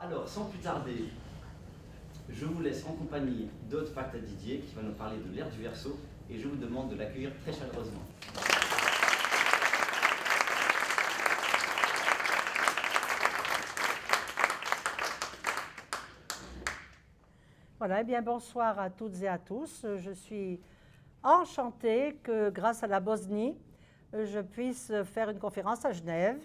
Alors, sans plus tarder, je vous laisse en compagnie d'Aude Facta Didier qui va nous parler de l'ère du Verseau et je vous demande de l'accueillir très chaleureusement. Voilà, eh bien bonsoir à toutes et à tous. Je suis enchantée que grâce à la Bosnie, je puisse faire une conférence à Genève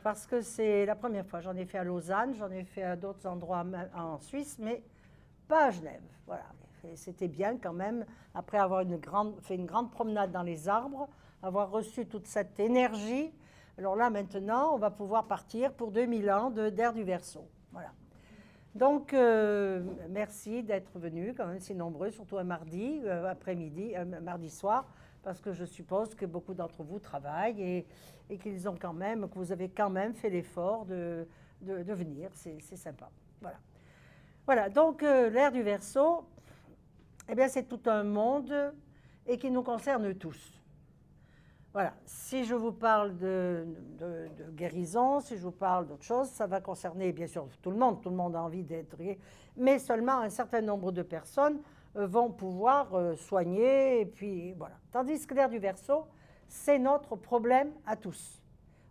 parce que c'est la première fois. J'en ai fait à Lausanne, j'en ai fait à d'autres endroits en Suisse, mais pas à Genève. Voilà. C'était bien quand même, après avoir fait une grande promenade dans les arbres, avoir reçu toute cette énergie. Alors là, maintenant, on va pouvoir partir pour 2000 ans d'ère du Verseau. Voilà. Donc, merci d'être venus, quand même si nombreux, surtout un mardi après-midi, mardi soir, parce que je suppose que beaucoup d'entre vous travaillent et qu'ils ont quand même, que vous avez quand même fait l'effort de venir. C'est sympa. Voilà. Voilà. Donc, l'ère du Verseau, eh bien, c'est tout un monde et qui nous concerne tous. Voilà, si je vous parle de guérison, si je vous parle d'autre chose, ça va concerner bien sûr tout le monde a envie d'être guéri, mais seulement un certain nombre de personnes vont pouvoir soigner, et puis voilà. Tandis que l'ère du Verseau, c'est notre problème à tous.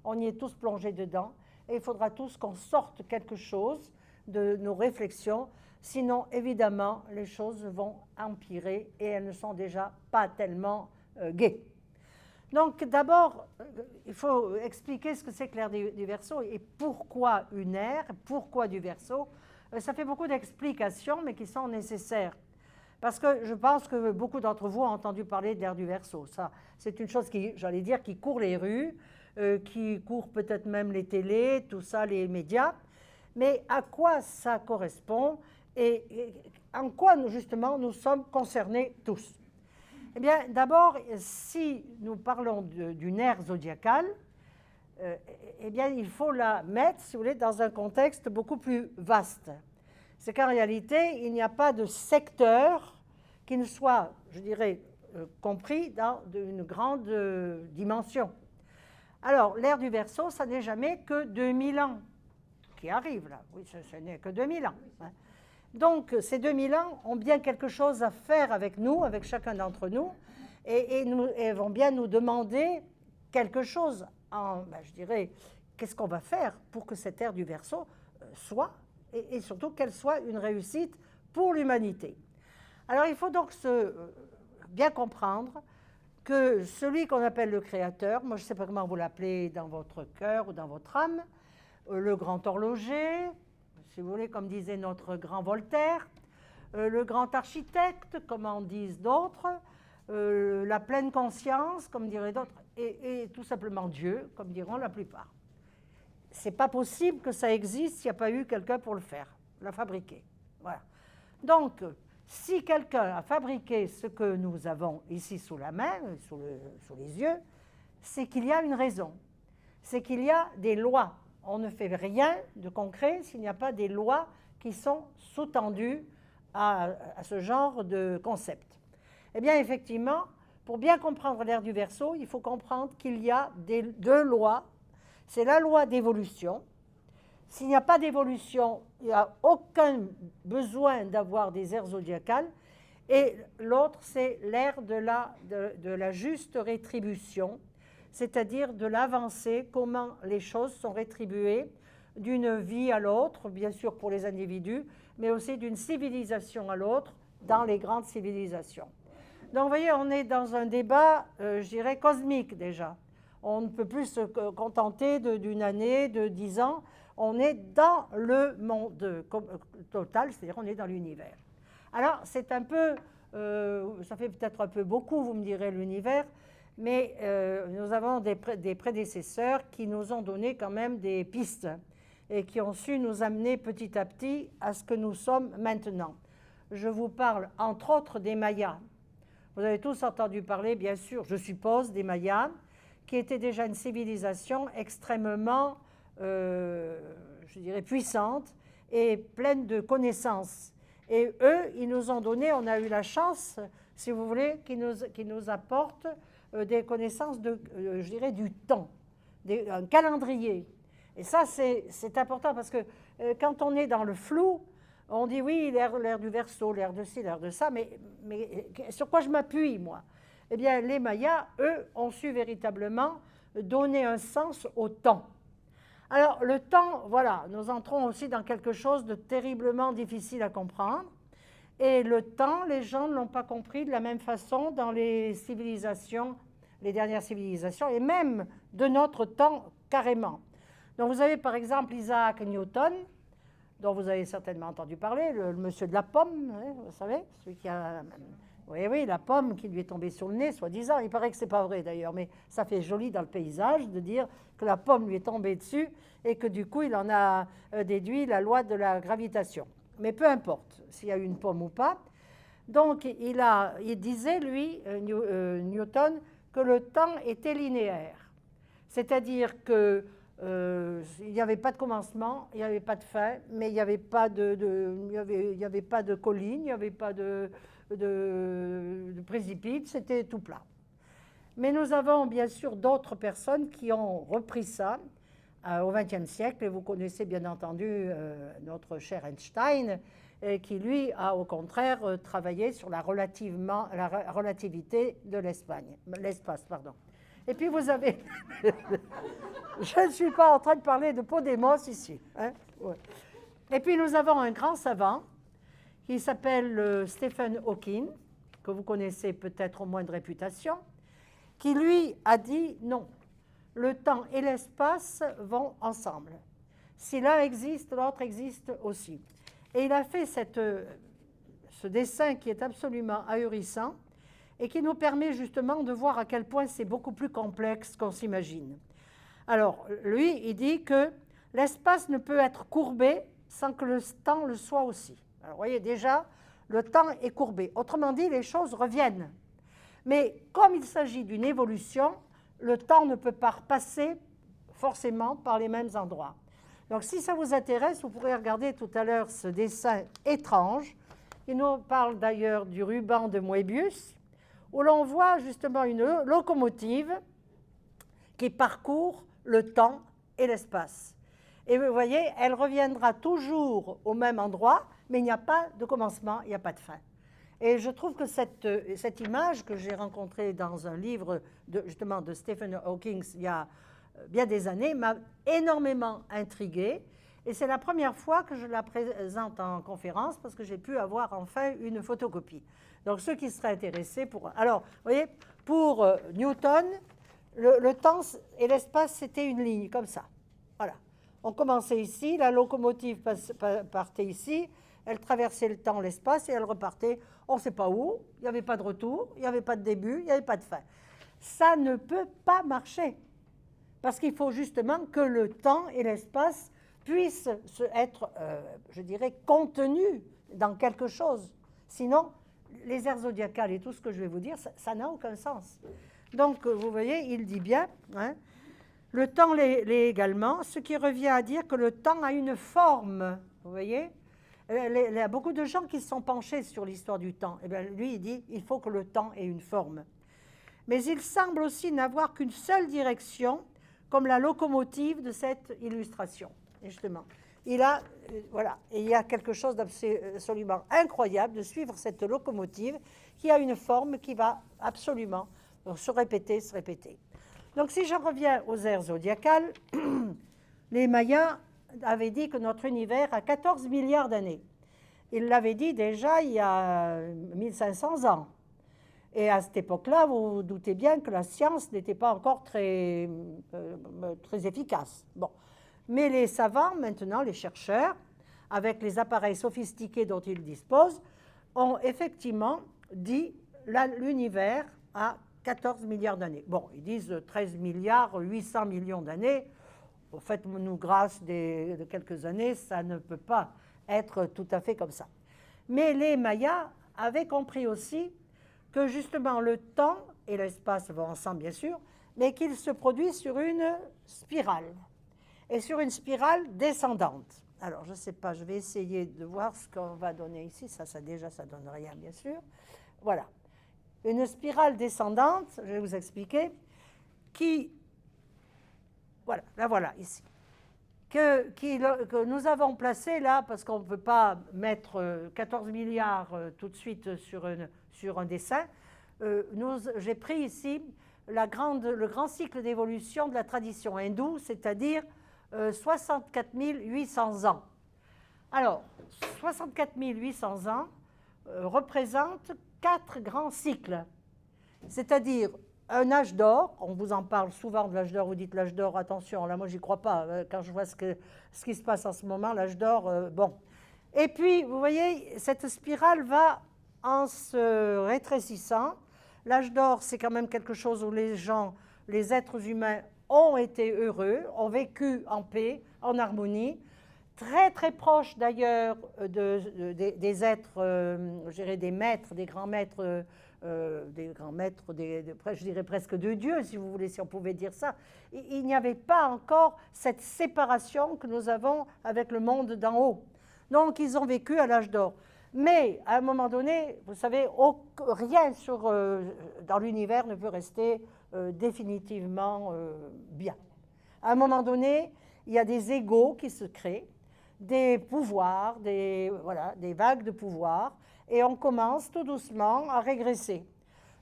On y est tous plongés dedans, et il faudra tous qu'on sorte quelque chose de nos réflexions, sinon évidemment les choses vont empirer, et elles ne sont déjà pas tellement gaies. Donc d'abord, il faut expliquer ce que c'est que l'ère du Verseau et pourquoi une ère, pourquoi du Verseau. Ça fait beaucoup d'explications, mais qui sont nécessaires. Parce que je pense que beaucoup d'entre vous ont entendu parler de l'ère du Verseau. Ça, c'est une chose qui, j'allais dire, qui court les rues, qui court peut-être même les télés, tout ça, les médias. Mais à quoi ça correspond et en quoi, justement, nous sommes concernés tous? Eh bien, d'abord, si nous parlons d'une ère zodiacale, eh bien, il faut la mettre, si vous voulez, dans un contexte beaucoup plus vaste. C'est qu'en réalité, il n'y a pas de secteur qui ne soit, je dirais, compris dans une grande dimension. Alors, l'ère du Verseau, ça n'est jamais que 2000 ans qui arrivent, là. Oui, ce n'est que 2000 ans. Hein. Donc, ces 2000 ans ont bien quelque chose à faire avec nous, avec chacun d'entre nous, et vont bien nous demander quelque chose, je dirais, qu'est-ce qu'on va faire pour que cette ère du Verseau soit, et surtout qu'elle soit une réussite pour l'humanité. Alors, il faut donc bien comprendre que celui qu'on appelle le Créateur, moi je ne sais pas comment vous l'appelez dans votre cœur ou dans votre âme, le grand horloger, si vous voulez, comme disait notre grand Voltaire, le grand architecte, comme en disent d'autres, la pleine conscience, comme diraient d'autres, et tout simplement Dieu, comme diront la plupart. C'est pas possible que ça existe s'il n'y a pas eu quelqu'un pour le faire, la fabriquer. Voilà. Donc, si quelqu'un a fabriqué ce que nous avons ici sous la main, sous les yeux, c'est qu'il y a une raison. C'est qu'il y a des lois. On ne fait rien de concret s'il n'y a pas des lois qui sont sous-tendues à ce genre de concept. Eh bien, effectivement, pour bien comprendre l'ère du Verseau, il faut comprendre qu'il y a deux lois. C'est la loi d'évolution. S'il n'y a pas d'évolution, il n'y a aucun besoin d'avoir des ères zodiacales. Et l'autre, c'est l'ère de la juste rétribution, c'est-à-dire de l'avancée, comment les choses sont rétribuées d'une vie à l'autre, bien sûr pour les individus, mais aussi d'une civilisation à l'autre, dans les grandes civilisations. Donc vous voyez, on est dans un débat, je dirais, cosmique déjà. On ne peut plus se contenter d'une année, de 10 ans. On est dans le monde total, c'est-à-dire on est dans l'univers. Alors c'est un peu, ça fait peut-être un peu beaucoup, vous me direz, l'univers, mais nous avons des prédécesseurs qui nous ont donné quand même des pistes et qui ont su nous amener petit à petit à ce que nous sommes maintenant. Je vous parle entre autres des Mayas. Vous avez tous entendu parler, bien sûr, je suppose, des Mayas, qui était déjà une civilisation extrêmement, je dirais, puissante et pleine de connaissances. Et eux, ils nous ont donné, on a eu la chance, si vous voulez, qu'ils nous apportent des connaissances, je dirais, du temps, un calendrier. Et ça, c'est important parce que quand on est dans le flou, on dit oui, l'ère du Verseau, l'ère de ci, l'ère de ça, mais sur quoi je m'appuie, moi? Eh bien, les Mayas, eux, ont su véritablement donner un sens au temps. Alors, le temps, voilà, nous entrons aussi dans quelque chose de terriblement difficile à comprendre. Et le temps, les gens ne l'ont pas compris de la même façon dans les civilisations, les dernières civilisations, et même de notre temps carrément. Donc, vous avez par exemple Isaac Newton, dont vous avez certainement entendu parler, le monsieur de la pomme, hein, vous savez, celui qui a... Oui, la pomme qui lui est tombée sur le nez, soi-disant. Il paraît que ce n'est pas vrai d'ailleurs, mais ça fait joli dans le paysage de dire que la pomme lui est tombée dessus et que du coup, il en a déduit la loi de la gravitation. Mais peu importe s'il y a eu une pomme ou pas. Donc, il disait, lui, Newton, que le temps était linéaire. C'est-à-dire que il n'y avait pas de commencement, il n'y avait pas de fin, mais il n'y avait pas il y avait pas de colline, il n'y avait pas de précipice, c'était tout plat. Mais nous avons bien sûr d'autres personnes qui ont repris ça au XXe siècle, et vous connaissez bien entendu notre cher Einstein, qui lui a au contraire travaillé sur la relativité de l'espace. Et puis vous avez... Je ne suis pas en train de parler de Podemos ici. Hein? Ouais. Et puis nous avons un grand savant qui s'appelle Stephen Hawking, que vous connaissez peut-être au moins de réputation, qui lui a dit non, le temps et l'espace vont ensemble. Si l'un existe, l'autre existe aussi. Et il a fait ce dessin qui est absolument ahurissant et qui nous permet justement de voir à quel point c'est beaucoup plus complexe qu'on s'imagine. Alors, lui, il dit que l'espace ne peut être courbé sans que le temps le soit aussi. Alors, vous voyez, déjà, le temps est courbé. Autrement dit, les choses reviennent. Mais comme il s'agit d'une évolution, le temps ne peut pas passer forcément par les mêmes endroits. Donc, si ça vous intéresse, vous pourrez regarder tout à l'heure ce dessin étrange. Il nous parle d'ailleurs du ruban de Moebius, où l'on voit justement une locomotive qui parcourt le temps et l'espace. Et vous voyez, elle reviendra toujours au même endroit, mais il n'y a pas de commencement, il n'y a pas de fin. Et je trouve que cette image que j'ai rencontrée dans un livre justement de Stephen Hawking il y a bien des années m'a énormément intriguée. Et c'est la première fois que je la présente en conférence parce que j'ai pu avoir enfin une photocopie. Donc ceux qui seraient intéressés pour... Alors, vous voyez, pour Newton, le temps et l'espace, c'était une ligne comme ça. Voilà. On commençait ici, la locomotive partait ici, elle traversait le temps, l'espace, et elle repartait, on ne sait pas où, il n'y avait pas de retour, il n'y avait pas de début, il n'y avait pas de fin. Ça ne peut pas marcher, parce qu'il faut justement que le temps et l'espace puissent être, je dirais, contenus dans quelque chose. Sinon, les aires zodiacales et tout ce que je vais vous dire, ça n'a aucun sens. Donc, vous voyez, il dit bien, hein, le temps l'est également, ce qui revient à dire que le temps a une forme, vous voyez. Il y a beaucoup de gens qui se sont penchés sur l'histoire du temps. Et bien, lui, il dit il faut que le temps ait une forme. Mais il semble aussi n'avoir qu'une seule direction, comme la locomotive de cette illustration. Et justement, il y a quelque chose d'absolument incroyable de suivre cette locomotive qui a une forme qui va absolument se répéter. Donc, si je reviens aux aires zodiacales, les Mayas avaient dit que notre univers a 14 milliards d'années. Ils l'avaient dit déjà il y a 1500 ans. Et à cette époque-là, vous vous doutez bien que la science n'était pas encore très efficace. Bon. Mais les savants, maintenant, les chercheurs, avec les appareils sophistiqués dont ils disposent, ont effectivement dit l'univers a 14 milliards d'années. Bon, ils disent 13 milliards 800 millions d'années. Faites-nous grâce de quelques années, ça ne peut pas être tout à fait comme ça. Mais les Mayas avaient compris aussi que justement le temps et l'espace vont ensemble, bien sûr, mais qu'ils se produisent sur une spirale, et sur une spirale descendante. Alors, je ne sais pas, je vais essayer de voir ce qu'on va donner ici. Ça donne rien, bien sûr. Voilà. Une spirale descendante, je vais vous expliquer, qui... Voilà, la voilà, ici. que nous avons placé là, parce qu'on ne peut pas mettre 14 milliards tout de suite sur un dessin, j'ai pris ici le grand cycle d'évolution de la tradition hindoue, c'est-à-dire 64 800 ans. Alors, 64 800 ans représentent 4 grands cycles, c'est-à-dire un âge d'or. On vous en parle souvent de l'âge d'or, vous dites l'âge d'or, attention, là moi j'y crois pas, quand je vois ce qui se passe en ce moment, l'âge d'or, bon. Et puis, vous voyez, cette spirale va en se rétrécissant. L'âge d'or, c'est quand même quelque chose où les êtres humains ont été heureux, ont vécu en paix, en harmonie, très très proches d'ailleurs des êtres, je dirais des maîtres, des grands maîtres, je dirais presque de Dieu, si vous voulez, si on pouvait dire ça. Il n'y avait pas encore cette séparation que nous avons avec le monde d'en haut. Donc, ils ont vécu à l'âge d'or. Mais, à un moment donné, vous savez, rien dans l'univers ne peut rester définitivement bien. À un moment donné, il y a des égos qui se créent, des pouvoirs, des vagues de pouvoir, et on commence tout doucement à régresser.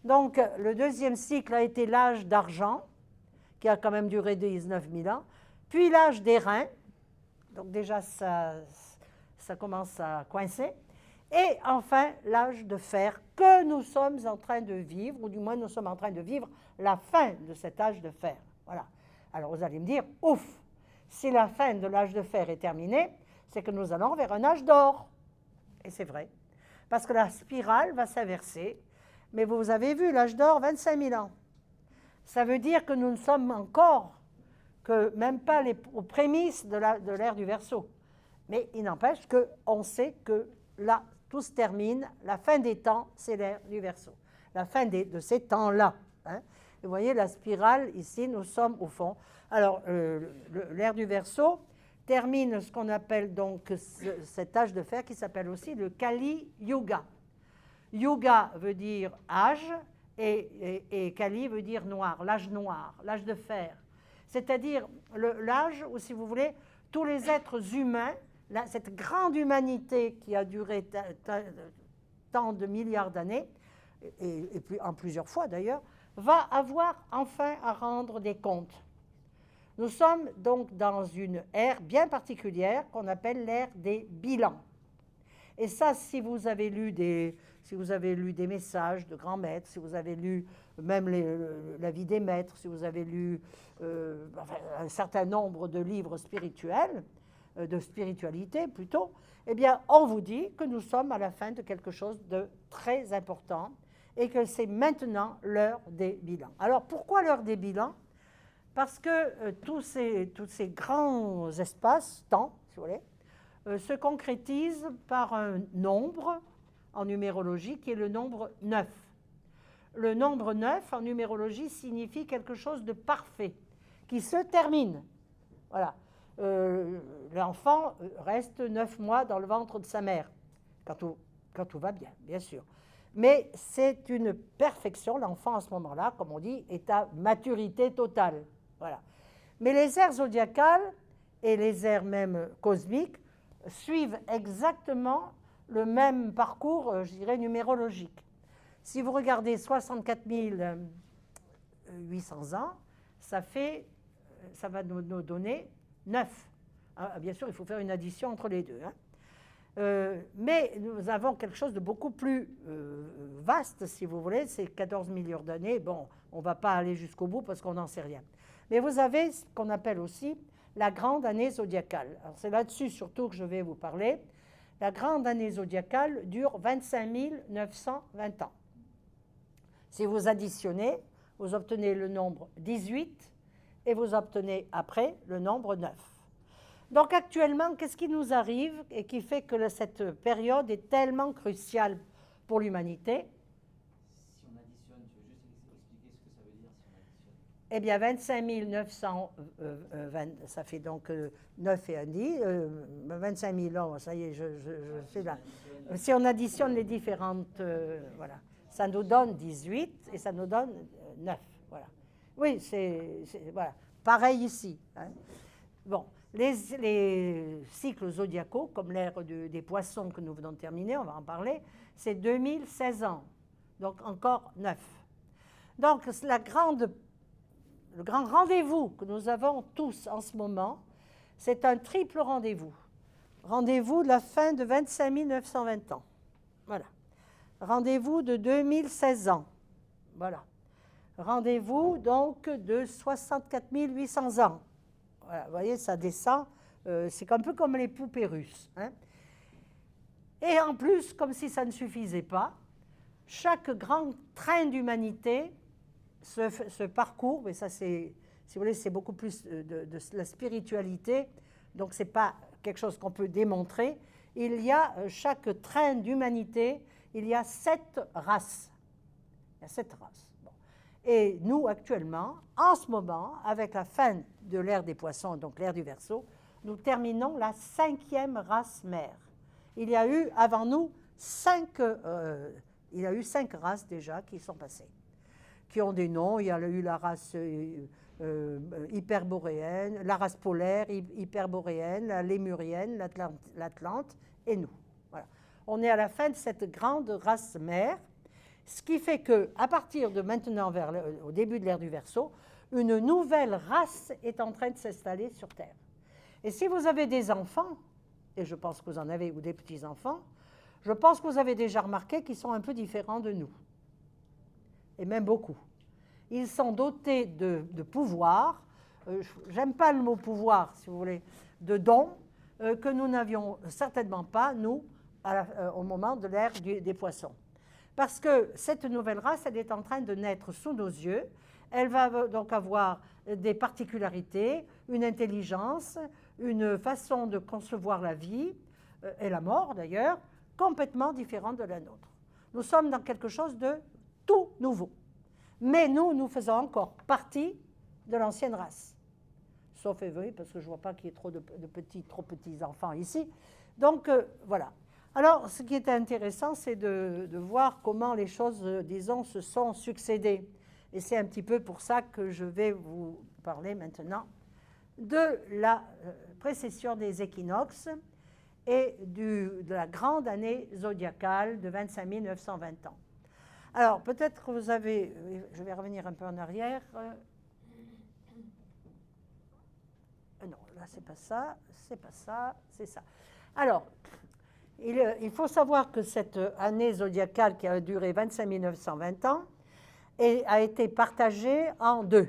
Donc, le deuxième cycle a été l'âge d'argent, qui a quand même duré 19 000 ans, puis l'âge d'airain, donc déjà ça commence à coincer, et enfin l'âge de fer que nous sommes en train de vivre, ou du moins nous sommes en train de vivre la fin de cet âge de fer. Voilà. Alors vous allez me dire, ouf, si la fin de l'âge de fer est terminée, c'est que nous allons vers un âge d'or. Et c'est vrai, parce que la spirale va s'inverser. Mais vous avez vu, l'âge d'or, 25 000 ans. Ça veut dire que nous ne sommes encore que même pas aux prémices de l'ère du Verseau. Mais il n'empêche qu'on sait que là, tout se termine. La fin des temps, c'est l'ère du Verseau. La fin de ces temps-là. Hein. Vous voyez, la spirale, ici, nous sommes au fond. Alors, l'ère du Verseau termine ce qu'on appelle donc cet âge de fer qui s'appelle aussi le Kali Yuga. Yuga veut dire âge et Kali veut dire noir, l'âge de fer. C'est-à-dire l'âge où, si vous voulez, tous les êtres humains, cette grande humanité qui a duré tant de milliards d'années, et en plusieurs fois d'ailleurs, va avoir enfin à rendre des comptes. Nous sommes donc dans une ère bien particulière qu'on appelle l'ère des bilans. Et ça, si vous avez lu des messages de grands maîtres, si vous avez lu même la vie des maîtres, si vous avez lu un certain nombre de livres spirituels, de spiritualité plutôt, eh bien, on vous dit que nous sommes à la fin de quelque chose de très important et que c'est maintenant l'heure des bilans. Alors, pourquoi l'heure des bilans ? Parce que tous ces grands espaces, temps, si vous voulez, se concrétisent par un nombre en numérologie qui est le nombre 9. Le nombre 9 en numérologie signifie quelque chose de parfait, qui se termine. Voilà. L'enfant reste 9 mois dans le ventre de sa mère, quand tout va bien, bien sûr. Mais c'est une perfection. L'enfant, à ce moment-là, comme on dit, est à maturité totale. Voilà. Mais les ères zodiacales et les ères même cosmiques suivent exactement le même parcours, je dirais, numérologique. Si vous regardez 64 800 ans, ça va nous donner 9. Bien sûr, il faut faire une addition entre les deux. Hein. Mais nous avons quelque chose de beaucoup plus vaste, si vous voulez, c'est 14 milliards d'années. Bon, on ne va pas aller jusqu'au bout parce qu'on n'en sait rien. Mais vous avez ce qu'on appelle aussi la grande année zodiacale. Alors c'est là-dessus surtout que je vais vous parler. La grande année zodiacale dure 25 920 ans. Si vous additionnez, vous obtenez le nombre 18 et vous obtenez après le nombre 9. Donc actuellement, qu'est-ce qui nous arrive et qui fait que cette période est tellement cruciale pour l'humanité ? Si on additionne, tu veux juste expliquer ce que ça veut dire si on additionne ? Eh bien, 25 920, ça fait donc 9 et 1 10, 25 000 ans, ça y est, je sais là. Si on additionne les différentes, voilà, ça nous donne 18 et ça nous donne 9, voilà. Oui, voilà, pareil ici. Hein. Bon, Les cycles zodiacaux, comme l'ère des poissons que nous venons de terminer, on va en parler, c'est 2016 ans, donc encore 9. Donc le grand rendez-vous que nous avons tous en ce moment, c'est un triple rendez-vous. Rendez-vous de la fin de 25 920 ans. Voilà. Rendez-vous de 2016 ans. Voilà. Rendez-vous donc de 64 800 ans. Voilà, vous voyez, ça descend. C'est un peu comme les poupées russes. Hein. Et en plus, comme si ça ne suffisait pas, chaque grand train d'humanité ce parcours, mais ça c'est, si vous voulez, c'est beaucoup plus de la spiritualité, donc ce n'est pas quelque chose qu'on peut démontrer. Il y a chaque train d'humanité, il y a 7 races. Il y a 7 races. Bon. Et nous, actuellement, en ce moment, avec la fin de l'ère des poissons, donc l'ère du Verseau, nous terminons la 5e race mère. Il y a eu, avant nous, 5 races déjà qui sont passées, qui ont des noms. Il y a eu la race hyperboréenne, la race polaire hyperboréenne, la lémurienne, l'Atlante et nous. Voilà. On est à la fin de cette grande race mère, ce qui fait qu'à partir de maintenant, au début de l'ère du Verseau, une nouvelle race est en train de s'installer sur Terre. Et si vous avez des enfants, et je pense que vous en avez, ou des petits-enfants, je pense que vous avez déjà remarqué qu'ils sont un peu différents de nous, et même beaucoup. Ils sont dotés de pouvoirs, j'aime pas le mot pouvoir, si vous voulez, de dons, que nous n'avions certainement pas, nous, au moment de l'ère des poissons. Parce que cette nouvelle race, elle est en train de naître sous nos yeux. Elle va donc avoir des particularités, une intelligence, une façon de concevoir la vie, et la mort d'ailleurs, complètement différente de la nôtre. Nous sommes dans quelque chose de tout nouveau. Mais nous faisons encore partie de l'ancienne race. Sauf Evry, parce que je ne vois pas qu'il y ait trop petits enfants ici. Donc, voilà. Alors, ce qui est intéressant, c'est de voir comment les choses, disons, se sont succédées. Et c'est un petit peu pour ça que je vais vous parler maintenant de la précession des équinoxes et de la grande année zodiacale de 25 920 ans. Alors, peut-être que vous avez... Je vais revenir un peu en arrière. Non, là, c'est pas ça, c'est pas ça, c'est ça. Alors, il faut savoir que cette année zodiacale qui a duré 25 920 ans a été partagée en 2,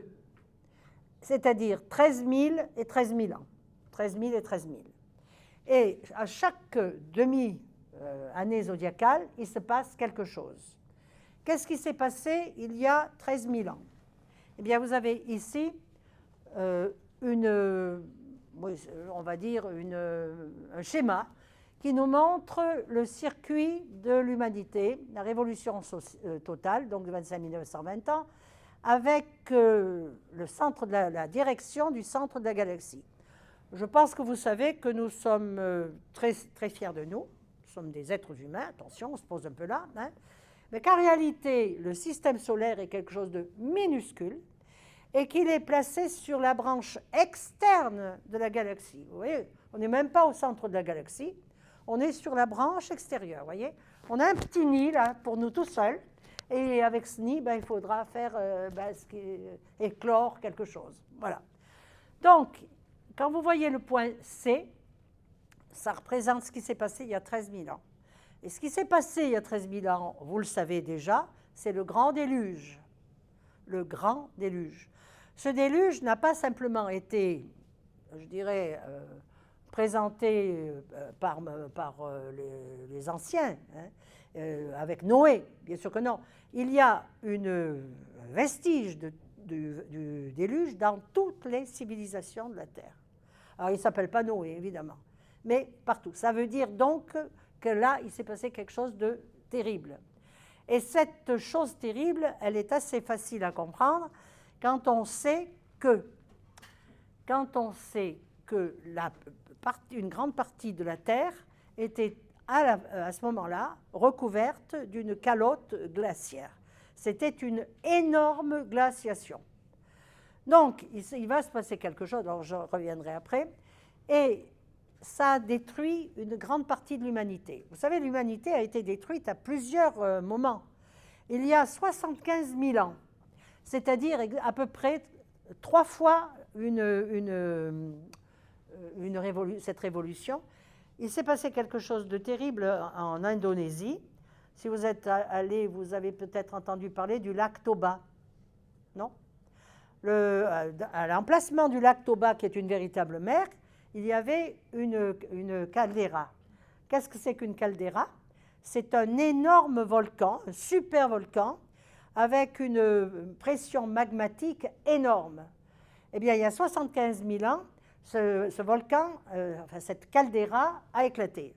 c'est-à-dire 13 000 et 13 000 ans. 13 000 et 13 000. Et à chaque demi-année zodiacale, il se passe quelque chose. Qu'est-ce qui s'est passé il y a 13 000 ans? Eh bien, vous avez ici un schéma qui nous montre le circuit de l'humanité, la révolution totale, donc de 25 920 ans, avec le centre de la direction du centre de la galaxie. Je pense que vous savez que nous sommes très, très fiers de nous. Nous sommes des êtres humains, attention, on se pose un peu là, hein, mais qu'en réalité, le système solaire est quelque chose de minuscule et qu'il est placé sur la branche externe de la galaxie. Vous voyez, on n'est même pas au centre de la galaxie, on est sur la branche extérieure, vous voyez. On a un petit nid, là, pour nous tout seuls, et avec ce nid, il faudra faire éclore quelque chose. Voilà. Donc, quand vous voyez le point C, ça représente ce qui s'est passé il y a 13 000 ans. Et ce qui s'est passé il y a 13 000 ans, vous le savez déjà, c'est le grand déluge. Le grand déluge. Ce déluge n'a pas simplement été, je dirais, présenté par les anciens, hein, avec Noé, bien sûr que non. Il y a un vestige du déluge dans toutes les civilisations de la Terre. Alors, il ne s'appelle pas Noé, évidemment, mais partout. Ça veut dire donc que là, il s'est passé quelque chose de terrible. Et cette chose terrible, elle est assez facile à comprendre quand on sait que une grande partie de la Terre était à ce moment-là recouverte d'une calotte glaciaire. C'était une énorme glaciation. Donc, il va se passer quelque chose, alors je reviendrai après. et ça a détruit une grande partie de l'humanité. Vous savez, l'humanité a été détruite à plusieurs moments. Il y a 75 000 ans, c'est-à-dire à peu près 3 fois cette révolution, il s'est passé quelque chose de terrible en Indonésie. Si vous êtes allé, vous avez peut-être entendu parler du lac Toba, non? À l'emplacement du lac Toba, qui est une véritable mer, il y avait une caldeira. Qu'est-ce que c'est qu'une caldeira? C'est un énorme volcan, un super volcan, avec une pression magmatique énorme. Eh bien, il y a 75 000 ans, ce volcan, cette caldeira a éclaté.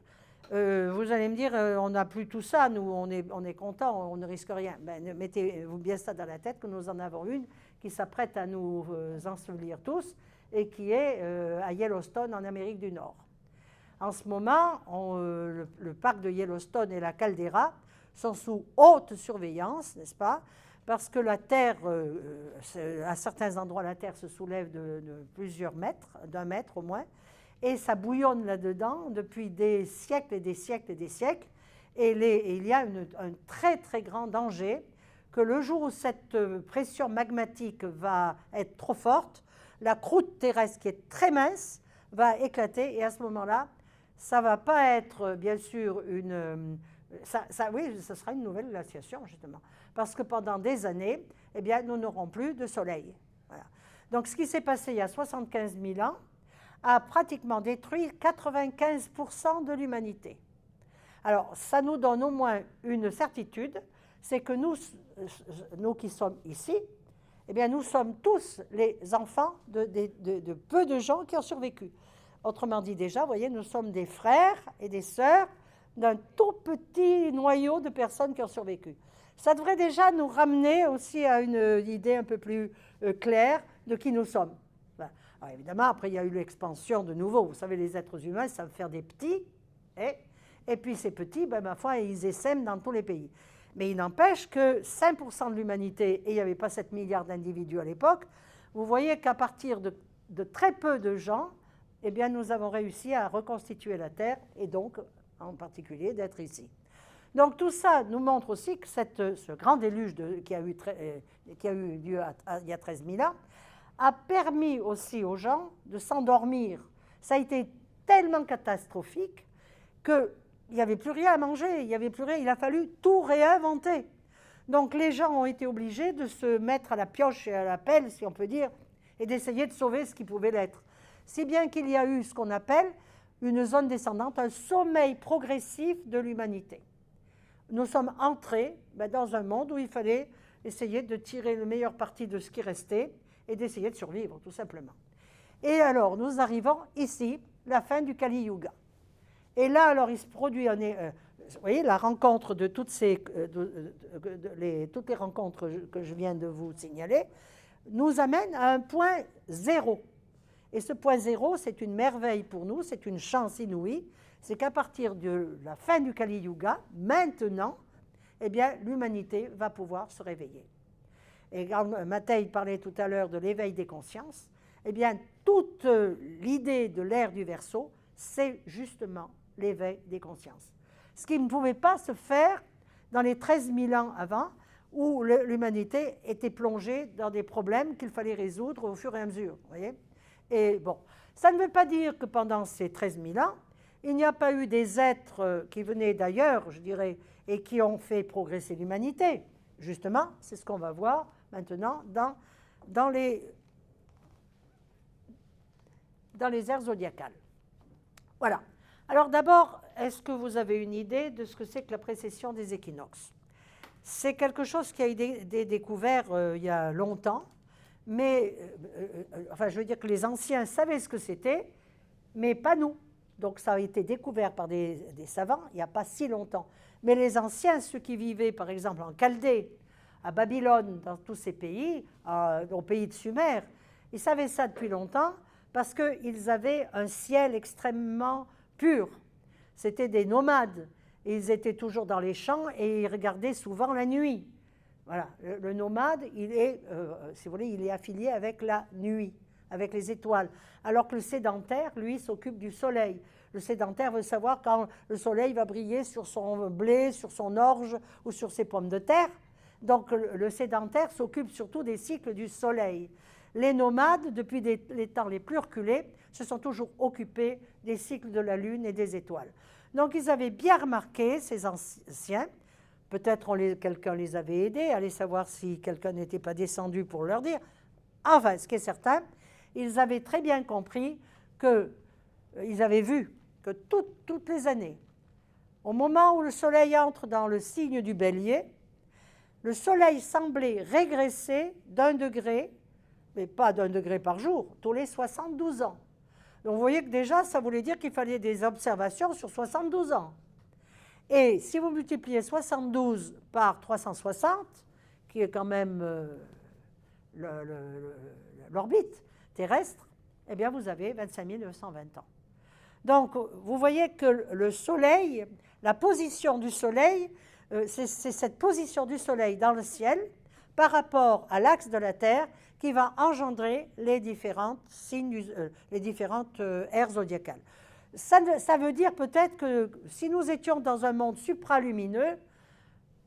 Vous allez me dire, on n'a plus tout ça, nous, on est content, on ne risque rien. Ben, mettez-vous bien ça dans la tête que nous en avons une qui s'apprête à nous ensevelir tous et qui est à Yellowstone, en Amérique du Nord. En ce moment, le parc de Yellowstone et la caldeira sont sous haute surveillance, n'est-ce pas? Parce que la Terre, à certains endroits, la Terre se soulève de plusieurs mètres, d'1 mètre au moins, et ça bouillonne là-dedans depuis des siècles et des siècles et des siècles. Et il y a un très très grand danger que le jour où cette pression magmatique va être trop forte, la croûte terrestre qui est très mince va éclater, et à ce moment-là, ça ne va pas être, bien sûr, oui, ce sera une nouvelle glaciation, justement. Parce que pendant des années, eh bien, nous n'aurons plus de soleil. Voilà. Donc, ce qui s'est passé il y a 75 000 ans a pratiquement détruit 95% de l'humanité. Alors, ça nous donne au moins une certitude, c'est que nous qui sommes ici, eh bien, nous sommes tous les enfants de peu de gens qui ont survécu. Autrement dit, déjà, vous voyez, nous sommes des frères et des sœurs d'un tout petit noyau de personnes qui ont survécu. Ça devrait déjà nous ramener aussi à une idée un peu plus claire de qui nous sommes. Alors évidemment, après, il y a eu l'expansion de nouveau. Vous savez, les êtres humains savent faire des petits, et puis ces petits, ben, ma foi, ils essaiment dans tous les pays. Mais il n'empêche que 5% de l'humanité, et il n'y avait pas 7 milliards d'individus à l'époque, vous voyez qu'à partir de très peu de gens, eh bien, nous avons réussi à reconstituer la Terre, et donc, en particulier, d'être ici. Donc tout ça nous montre aussi que ce grand déluge qui a eu lieu il y a 13 000 ans a permis aussi aux gens de s'endormir. Ça a été tellement catastrophique qu'il n'y avait plus rien à manger, il n'y avait plus rien, il a fallu tout réinventer. Donc les gens ont été obligés de se mettre à la pioche et à la pelle, si on peut dire, et d'essayer de sauver ce qui pouvait l'être. Si bien qu'il y a eu ce qu'on appelle une zone descendante, un sommeil progressif de l'humanité. Nous sommes entrés dans un monde où il fallait essayer de tirer le meilleur parti de ce qui restait et d'essayer de survivre, tout simplement. Et alors, nous arrivons ici, la fin du Kali Yuga. Et là, alors, il se produit, vous voyez, la rencontre de toutes les rencontres que je viens de vous signaler, nous amène à un point zéro. Et ce point zéro, c'est une merveille pour nous, c'est une chance inouïe, c'est qu'à partir de la fin du Kali Yuga, maintenant, eh bien, l'humanité va pouvoir se réveiller. Et quand Mattei parlait tout à l'heure de l'éveil des consciences, eh bien, toute l'idée de l'ère du Verseau, c'est justement l'éveil des consciences. Ce qui ne pouvait pas se faire dans les 13 000 ans avant, où l'humanité était plongée dans des problèmes qu'il fallait résoudre au fur et à mesure. Vous voyez ? Et bon, ça ne veut pas dire que pendant ces 13 000 ans, il n'y a pas eu des êtres qui venaient d'ailleurs, je dirais, et qui ont fait progresser l'humanité. Justement, c'est ce qu'on va voir maintenant dans les ères zodiacales. Voilà. Alors d'abord, est-ce que vous avez une idée de ce que c'est que la précession des équinoxes? C'est quelque chose qui a été découvert il y a longtemps, mais, enfin, je veux dire que les anciens savaient ce que c'était, mais pas nous. Donc ça a été découvert par des savants il n'y a pas si longtemps. Mais les anciens, ceux qui vivaient par exemple en Chaldée, à Babylone, dans tous ces pays, au pays de Sumer, ils savaient ça depuis longtemps parce qu'ils avaient un ciel extrêmement pur. C'était des nomades. Ils étaient toujours dans les champs et ils regardaient souvent la nuit. Voilà, le nomade, il est, si vous voulez, il est affilié avec la nuit. avec les étoiles, alors que le sédentaire, lui, s'occupe du soleil. Le sédentaire veut savoir quand le soleil va briller sur son blé, sur son orge ou sur ses pommes de terre. Donc le sédentaire s'occupe surtout des cycles du soleil. Les nomades, depuis les temps les plus reculés, se sont toujours occupés des cycles de la lune et des étoiles. Donc ils avaient bien remarqué, ces anciens, peut-être quelqu'un les avait aidés, allez savoir si quelqu'un n'était pas descendu pour leur dire. Enfin, ce qui est certain, ils avaient très bien compris ils avaient vu que toutes les années, au moment où le soleil entre dans le signe du bélier, le soleil semblait régresser d'1 degré, mais pas d'1 degré par jour, tous les 72 ans. Donc vous voyez que déjà, ça voulait dire qu'il fallait des observations sur 72 ans. Et si vous multipliez 72 par 360, qui est quand même l'orbite terrestre, eh bien vous avez 25 920 ans. Donc vous voyez que le Soleil, la position du Soleil, c'est cette position du Soleil dans le ciel par rapport à l'axe de la Terre qui va engendrer les différentes aires zodiacales. Ça veut dire peut-être que si nous étions dans un monde supralumineux,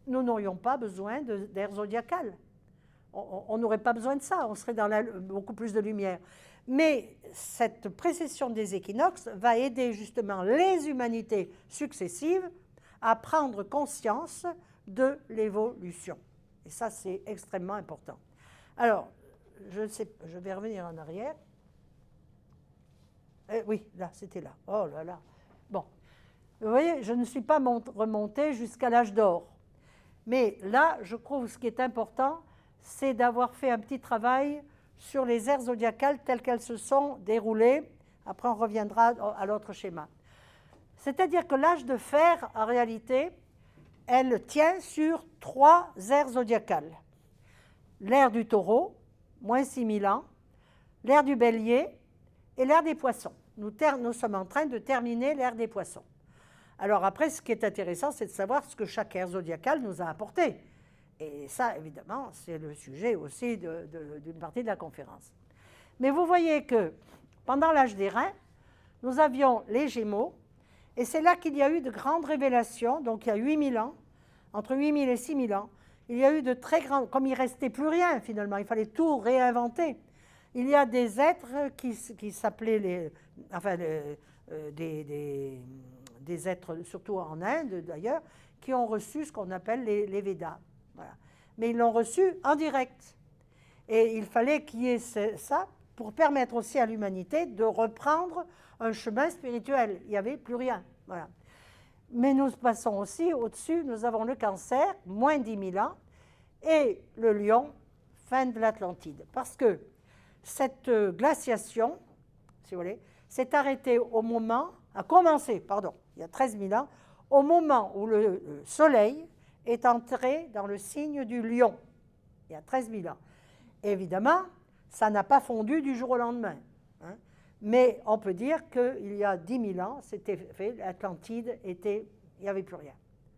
nous n'aurions pas besoin d'aires zodiacales. On n'aurait pas besoin de ça, on serait dans beaucoup plus de lumière. Mais cette précession des équinoxes va aider justement les humanités successives à prendre conscience de l'évolution. Et ça, c'est extrêmement important. Alors, je vais revenir en arrière. Oui, là, c'était là. Oh là là. Bon. Vous voyez, je ne suis pas remontée jusqu'à l'âge d'or. Mais là, je trouve ce qui est important, c'est d'avoir fait un petit travail sur les aires zodiacales telles qu'elles se sont déroulées. Après, on reviendra à l'autre schéma. C'est-à-dire que l'âge de fer, en réalité, elle tient sur 3 aires zodiacales. L'ère du taureau, moins 6000 ans, l'ère du bélier et l'ère des poissons. Nous sommes en train de terminer l'ère des poissons. Alors après, ce qui est intéressant, c'est de savoir ce que chaque ère zodiacale nous a apporté. Et ça, évidemment, c'est le sujet aussi d'une partie de la conférence. Mais vous voyez que pendant l'âge des reins, nous avions les Gémeaux, et c'est là qu'il y a eu de grandes révélations. Donc il y a 8000 ans, entre 8000 et 6000 ans, il y a eu de très grandes... Comme il ne restait plus rien, finalement, il fallait tout réinventer. Il y a des êtres qui s'appelaient des êtres, surtout en Inde d'ailleurs, qui ont reçu ce qu'on appelle les Védas. Voilà. Mais ils l'ont reçu en direct. Et il fallait qu'il y ait ça pour permettre aussi à l'humanité de reprendre un chemin spirituel. Il n'y avait plus rien. Voilà. Mais nous passons aussi au-dessus, nous avons le Cancer, moins 10 000 ans, et le Lion, fin de l'Atlantide. Parce que cette glaciation, si vous voulez, s'est arrêtée a commencé, il y a 13 000 ans, au moment où le Soleil est entré dans le signe du Lion, il y a 13 000 ans. Et évidemment, ça n'a pas fondu du jour au lendemain. Hein, mais on peut dire qu'il y a 10 000 ans, c'était fait, l'Atlantide il n'y avait plus rien.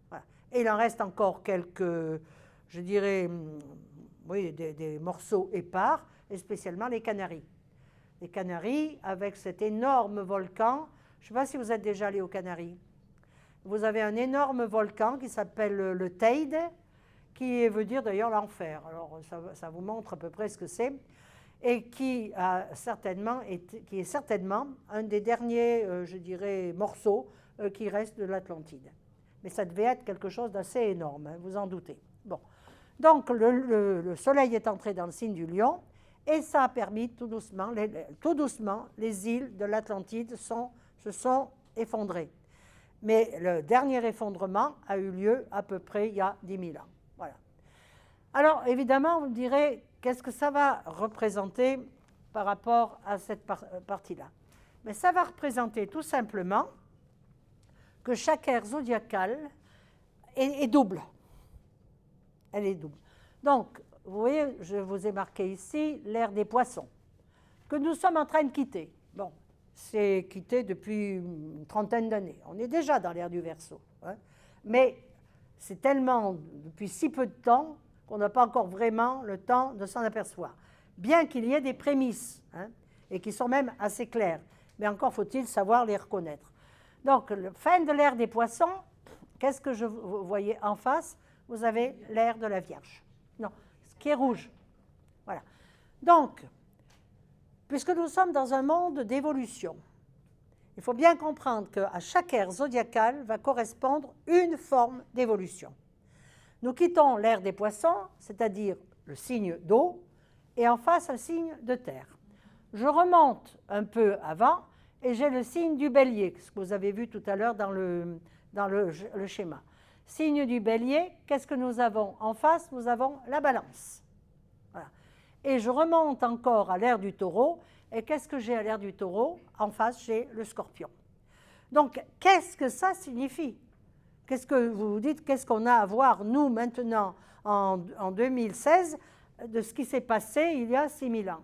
Voilà. Et il en reste encore quelques, je dirais, oui, des morceaux épars, et spécialement les Canaries. Les Canaries, avec cet énorme volcan, je ne sais pas si vous êtes déjà allé aux Canaries. Vous avez un énorme volcan qui s'appelle le Teide, qui veut dire d'ailleurs l'enfer. Alors ça vous montre à peu près ce que c'est, et qui est certainement un des derniers, je dirais, morceaux qui restent de l'Atlantide. Mais ça devait être quelque chose d'assez énorme, hein, vous en doutez. Bon. Donc le Soleil est entré dans le signe du Lion, et ça a permis tout doucement, les îles de l'Atlantide se sont effondrées. Mais le dernier effondrement a eu lieu à peu près il y a 10 000 ans. Voilà. Alors, évidemment, vous me direz, qu'est-ce que ça va représenter par rapport à cette partie-là? Mais ça va représenter tout simplement que chaque ère zodiacale est double. Elle est double. Donc, vous voyez, je vous ai marqué ici l'ère des poissons, que nous sommes en train de quitter. Bon, c'est quitté depuis une trentaine d'années. On est déjà dans l'ère du Verseau. Hein. Mais c'est tellement, depuis si peu de temps, qu'on n'a pas encore vraiment le temps de s'en apercevoir. Bien qu'il y ait des prémices. Hein. et qui sont même assez clairs. Mais encore faut-il savoir les reconnaître. Donc, fin de l'ère des poissons, qu'est-ce que vous voyez en face? Vous avez l'ère de la Vierge. Non, ce qui est rouge. Voilà. Donc, puisque nous sommes dans un monde d'évolution, il faut bien comprendre qu'à chaque ère zodiacale va correspondre une forme d'évolution. Nous quittons l'ère des poissons, c'est-à-dire le signe d'eau, et en face le signe de terre. Je remonte un peu avant et j'ai le signe du bélier, ce que vous avez vu tout à l'heure dans le schéma. Signe du bélier, qu'est-ce que nous avons en face? Nous avons la balance. Voilà. Et je remonte encore à l'ère du taureau, et qu'est-ce que j'ai à l'ère du taureau? En face, j'ai le scorpion. Donc, qu'est-ce que ça signifie? Qu'est-ce que vous vous dites? Qu'est-ce qu'on a à voir, nous, maintenant, en 2016, de ce qui s'est passé il y a 6000 ans?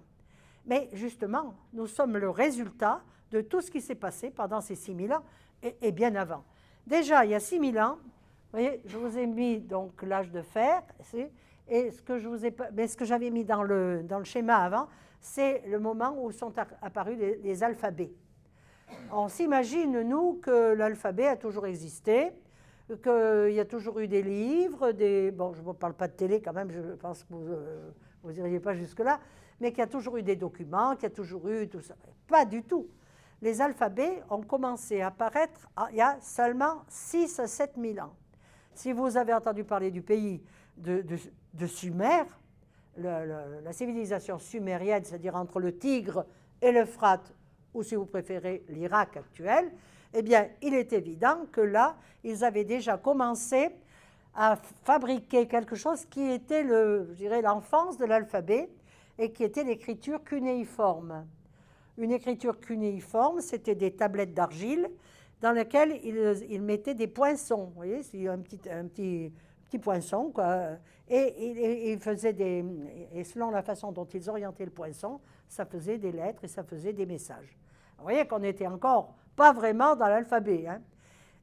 Mais justement, nous sommes le résultat de tout ce qui s'est passé pendant ces 6000 ans et bien avant. Déjà, il y a 6000 ans, vous voyez, je vous ai mis donc l'âge de fer, et ce que j'avais mis dans le schéma avant, c'est le moment où sont apparus les alphabets. On s'imagine, nous, que l'alphabet a toujours existé, qu'il y a toujours eu des livres, bon, je ne parle pas de télé quand même, je pense que vous n'iriez pas jusque-là, mais qu'il y a toujours eu des documents, qu'il y a toujours eu tout ça. Pas du tout. Les alphabets ont commencé à apparaître il y a seulement 6 à 7 000 ans. Si vous avez entendu parler du pays de Sumer, la civilisation sumérienne, c'est-à-dire entre le Tigre et l'Euphrate, ou si vous préférez l'Irak actuel, eh bien, il est évident que là, ils avaient déjà commencé à fabriquer quelque chose qui était, je dirais, l'enfance de l'alphabet et qui était l'écriture cunéiforme. Une écriture cunéiforme, c'était des tablettes d'argile dans lesquelles ils mettaient des poinçons. Vous voyez, c'est un petit poinçon, quoi. Et ils faisaient et selon la façon dont ils orientaient le poinçon, ça faisait des lettres et ça faisait des messages. Vous voyez qu'on n'était encore pas vraiment dans l'alphabet, hein.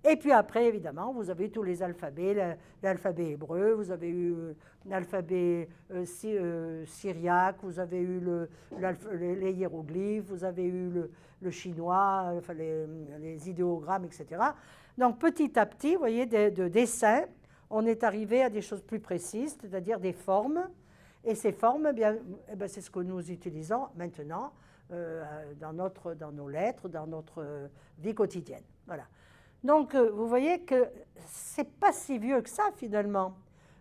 Et puis après, évidemment, vous avez tous les alphabets, l'alphabet hébreu, vous avez eu l'alphabet syriaque, vous avez eu les hiéroglyphes, vous avez eu le chinois, enfin les idéogrammes, etc. Donc petit à petit, vous voyez, de dessins, on est arrivé à des choses plus précises, c'est-à-dire des formes. Et ces formes, eh bien, c'est ce que nous utilisons maintenant dans nos lettres, dans notre vie quotidienne. Voilà. Donc, vous voyez que ce n'est pas si vieux que ça, finalement.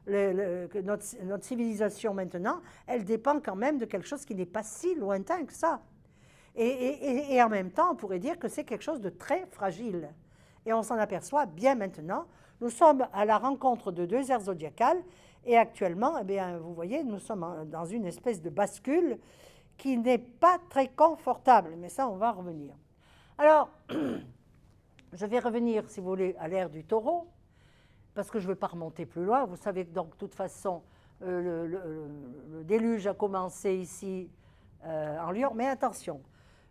Que notre civilisation, maintenant, elle dépend quand même de quelque chose qui n'est pas si lointain que ça. Et en même temps, on pourrait dire que c'est quelque chose de très fragile. Et on s'en aperçoit bien maintenant. Nous sommes à la rencontre de deux ères zodiacales, et actuellement, eh bien, vous voyez, nous sommes dans une espèce de bascule qui n'est pas très confortable. Mais ça, on va revenir. Alors, je vais revenir, si vous voulez, à l'ère du taureau, parce que je ne veux pas remonter plus loin. Vous savez que, donc, de toute façon, le déluge a commencé ici en Lion. Mais attention,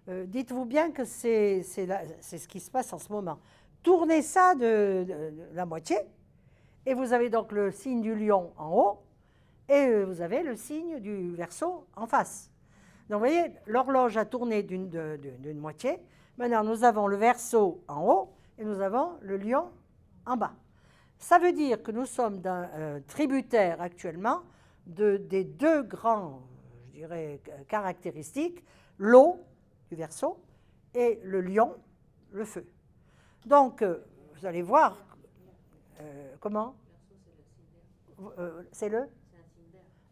dites-vous bien que c'est ce qui se passe en ce moment. Tournez ça de la moitié, et vous avez donc le signe du lion en haut, et vous avez le signe du Verseau en face. Donc, vous voyez, l'horloge a tourné d'une moitié. Maintenant, nous avons le Verseau en haut et nous avons le lion en bas. Ça veut dire que nous sommes tributaires actuellement des deux grands, je dirais, caractéristiques, l'eau du Verseau et le lion, le feu. Donc, vous allez voir, comment? C'est le?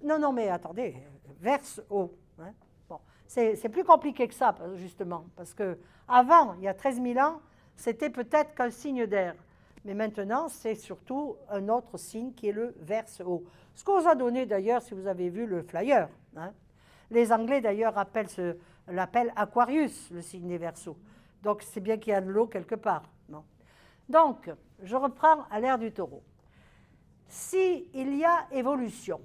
Non, mais attendez, Verseau. Hein? Bon, c'est plus compliqué que ça, justement, parce qu'avant, il y a 13 000 ans, c'était peut-être qu'un signe d'air. Mais maintenant, c'est surtout un autre signe qui est le Verseau. Ce qu'on vous a donné, d'ailleurs, si vous avez vu le flyer. Hein? Les Anglais, d'ailleurs, l'appellent Aquarius, le signe des Verseaux. Donc, c'est bien qu'il y a de l'eau quelque part. Non. Donc, je reprends à l'ère du taureau. S'il y a évolution,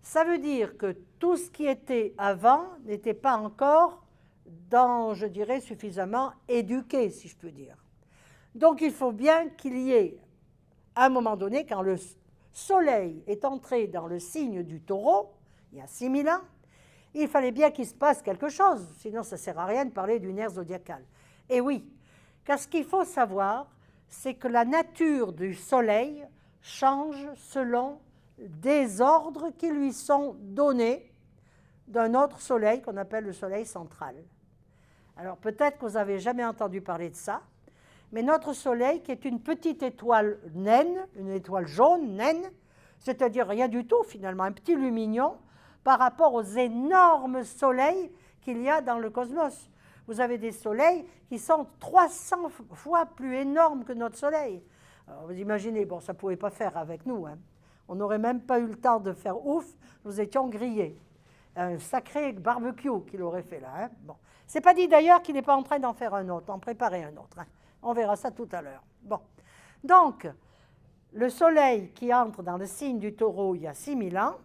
ça veut dire que tout ce qui était avant n'était pas encore, je dirais, suffisamment éduqué, si je peux dire. Donc, il faut bien qu'il y ait, à un moment donné, quand le soleil est entré dans le signe du taureau, il y a 6000 ans, il fallait bien qu'il se passe quelque chose, sinon ça ne sert à rien de parler d'une ère zodiacale. Et oui, car ce qu'il faut savoir, c'est que la nature du Soleil change selon des ordres qui lui sont donnés d'un autre Soleil qu'on appelle le Soleil central. Alors peut-être que vous n'avez jamais entendu parler de ça, mais notre Soleil, qui est une petite étoile naine, une étoile jaune naine, c'est-à-dire rien du tout finalement, un petit lumignon, par rapport aux énormes soleils qu'il y a dans le cosmos. Vous avez des soleils qui sont 300 fois plus énormes que notre Soleil. Alors vous imaginez, bon, ça ne pouvait pas faire avec nous. Hein. On n'aurait même pas eu le temps de faire ouf, nous étions grillés. Un sacré barbecue qu'il aurait fait là. Hein. Bon. Ce n'est pas dit d'ailleurs qu'il n'est pas en train d'en faire un autre, d'en préparer un autre. Hein. On verra ça tout à l'heure. Bon. Donc, le Soleil qui entre dans le signe du Taureau il y a 6000 ans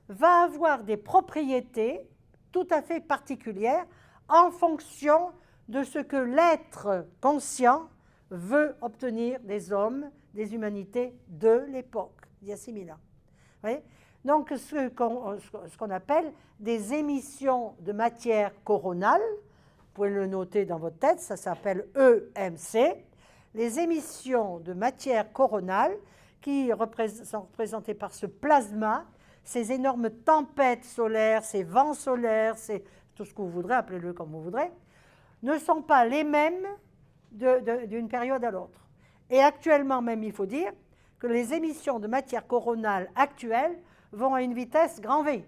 va avoir des propriétés tout à fait particulières en fonction de ce que l'être conscient veut obtenir des hommes, des humanités de l'époque, il y a 6000 ans. Vous voyez ? Donc, ce qu'on appelle des émissions de matière coronale, vous pouvez le noter dans votre tête, ça s'appelle EMC, les émissions de matière coronale qui sont représentées par ce plasma, ces énormes tempêtes solaires, ces vents solaires, c'est tout ce que vous voudrez, appelez-le comme vous voudrez, ne sont pas les mêmes d'une période à l'autre. Et actuellement même, il faut dire que les émissions de matière coronale actuelles vont à une vitesse grand V.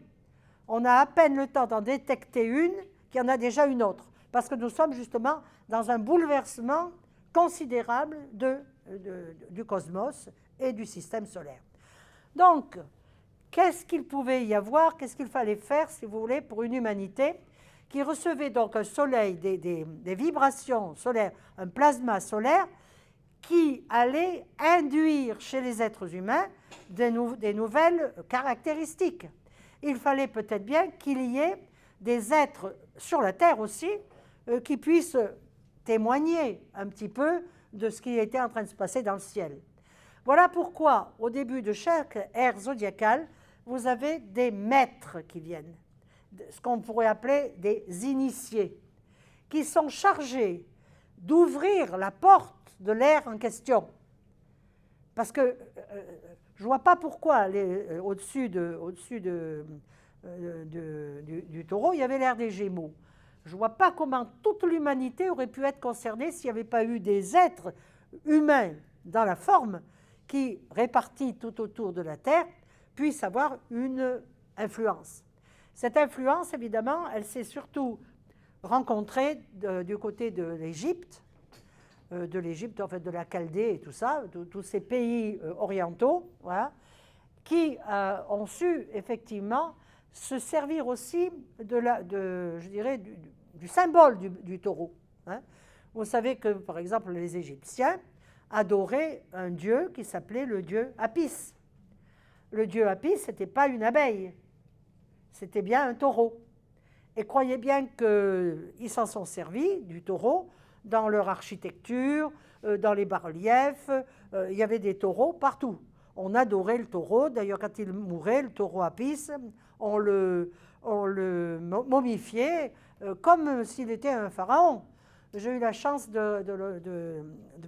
On a à peine le temps d'en détecter une qu'il y en a déjà une autre, parce que nous sommes justement dans un bouleversement considérable du cosmos et du système solaire. Donc, qu'est-ce qu'il pouvait y avoir, qu'est-ce qu'il fallait faire, si vous voulez, pour une humanité qui recevait donc un soleil, des vibrations solaires, un plasma solaire qui allait induire chez les êtres humains des nouvelles caractéristiques. Il fallait peut-être bien qu'il y ait des êtres sur la Terre aussi qui puissent témoigner un petit peu de ce qui était en train de se passer dans le ciel. Voilà pourquoi, au début de chaque ère zodiacale, vous avez des maîtres qui viennent, ce qu'on pourrait appeler des initiés, qui sont chargés d'ouvrir la porte de l'ère en question. Parce que je ne vois pas pourquoi au-dessus du Taureau, il y avait l'ère des Gémeaux. Je ne vois pas comment toute l'humanité aurait pu être concernée s'il n'y avait pas eu des êtres humains dans la forme qui, répartis tout autour de la Terre, puissent avoir une influence. Cette influence, évidemment, elle s'est surtout rencontrée du côté de l'Égypte, en fait, de la Chaldée et tout ça, tous ces pays orientaux, voilà, qui ont su effectivement se servir aussi je dirais, du symbole du taureau. Hein. Vous savez que, par exemple, les Égyptiens adoraient un dieu qui s'appelait le dieu Apis. Le dieu Apis, ce n'était pas une abeille, c'était bien un taureau. Et croyez bien qu'ils s'en sont servis, du taureau, dans leur architecture, dans les bas-reliefs. Il y avait des taureaux partout. On adorait le taureau. D'ailleurs, quand il mourait, le taureau Apis, on le momifiait comme s'il était un pharaon. J'ai eu la chance de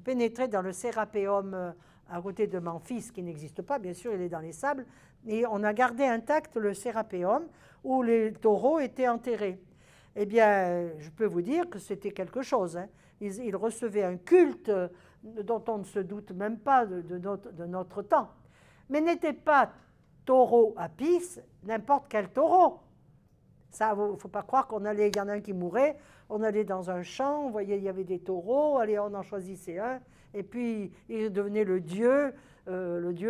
pénétrer dans le Sérapéum à côté de Memphis, qui n'existe pas, bien sûr, il est dans les sables, et on a gardé intact le Sérapéum où les taureaux étaient enterrés. Eh bien, je peux vous dire que c'était quelque chose. Hein. Ils recevaient un culte dont on ne se doute même pas de notre temps. Mais n'était pas taureau Apis n'importe quel taureau. Ça, il ne faut pas croire il y en a un qui mourait, on allait dans un champ, vous voyez, il y avait des taureaux, allez, on en choisissait un, et puis il devenait le dieu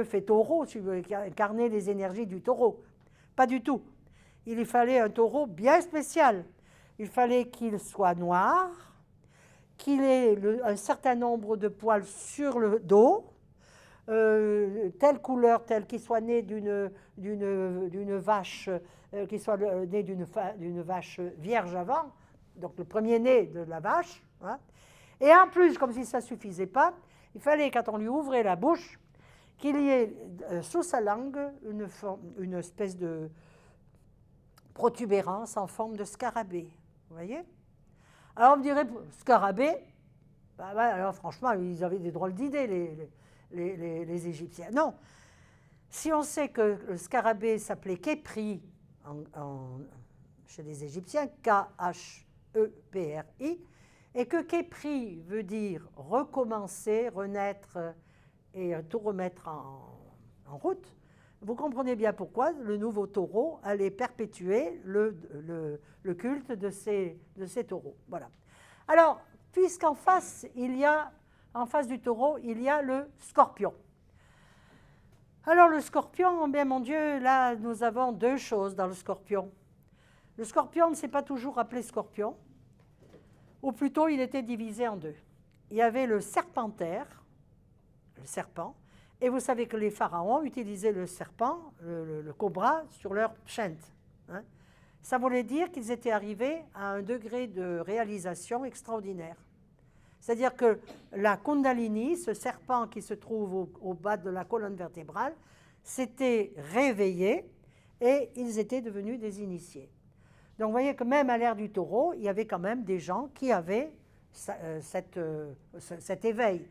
fait taureau, si vous voulez, qui incarnait les énergies du taureau. Pas du tout. Il fallait un taureau bien spécial. Il fallait qu'il soit noir, qu'il ait un certain nombre de poils sur le dos, telle couleur, telle qu'il soit né d'une vache, qu'il soit né d'une vache vierge avant, donc le premier-né de la vache. Hein. Et en plus, comme si ça ne suffisait pas, il fallait, quand on lui ouvrait la bouche, qu'il y ait sous sa langue une espèce de protubérance en forme de scarabée. Vous voyez? Alors on me dirait, scarabée, alors franchement, ils avaient des drôles d'idées, les Égyptiens. Non, si on sait que le scarabée s'appelait Khépri chez les Égyptiens, K-H-E-P-R-I, et que Khépri veut dire recommencer, renaître et tout remettre en route, vous comprenez bien pourquoi le nouveau taureau allait perpétuer le culte de ces taureaux. Voilà. Alors, puisqu'en face, en face du taureau, il y a le scorpion. Alors le scorpion, bien mon Dieu, là nous avons deux choses dans le scorpion. Le scorpion ne s'est pas toujours appelé scorpion, ou plutôt il était divisé en deux. Il y avait le serpentaire, le serpent, et vous savez que les pharaons utilisaient le serpent, le cobra, sur leur chente. Hein. Ça voulait dire qu'ils étaient arrivés à un degré de réalisation extraordinaire. C'est-à-dire que la Kundalini, ce serpent qui se trouve au bas de la colonne vertébrale, s'était réveillé et ils étaient devenus des initiés. Donc vous voyez que même à l'ère du taureau, il y avait quand même des gens qui avaient cet éveil.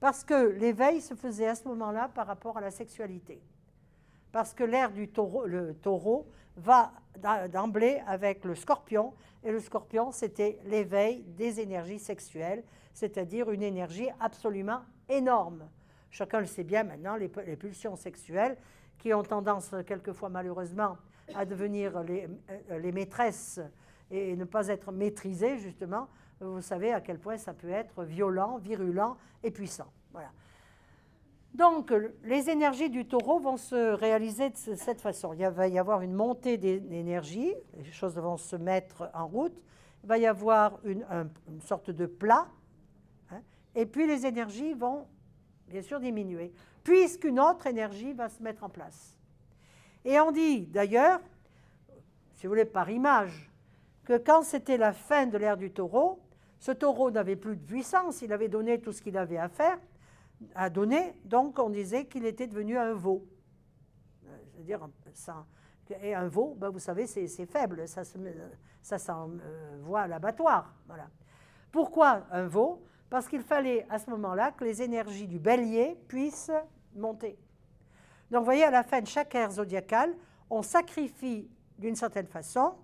Parce que l'éveil se faisait à ce moment-là par rapport à la sexualité. Parce que l'ère du taureau, le taureau, va d'emblée avec le scorpion, et le scorpion, c'était l'éveil des énergies sexuelles, c'est-à-dire une énergie absolument énorme. Chacun le sait bien maintenant, les pulsions sexuelles, qui ont tendance quelquefois malheureusement à devenir les maîtresses et ne pas être maîtrisées justement, vous savez à quel point ça peut être violent, virulent et puissant. Voilà. Donc, les énergies du taureau vont se réaliser de cette façon. Il va y avoir une montée d'énergie, les choses vont se mettre en route, il va y avoir une sorte de plat, hein, et puis les énergies vont bien sûr diminuer, puisqu'une autre énergie va se mettre en place. Et on dit d'ailleurs, si vous voulez par image, que quand c'était la fin de l'ère du taureau, ce taureau n'avait plus de puissance, il avait donné tout ce qu'il avait à donner, donc on disait qu'il était devenu un veau. C'est-à-dire, et un veau, ben vous savez, c'est faible, ça s'envoie à l'abattoir. Voilà. Pourquoi un veau? Parce qu'il fallait à ce moment-là que les énergies du bélier puissent monter. Donc vous voyez, à la fin de chaque ère zodiacale, on sacrifie d'une certaine façon,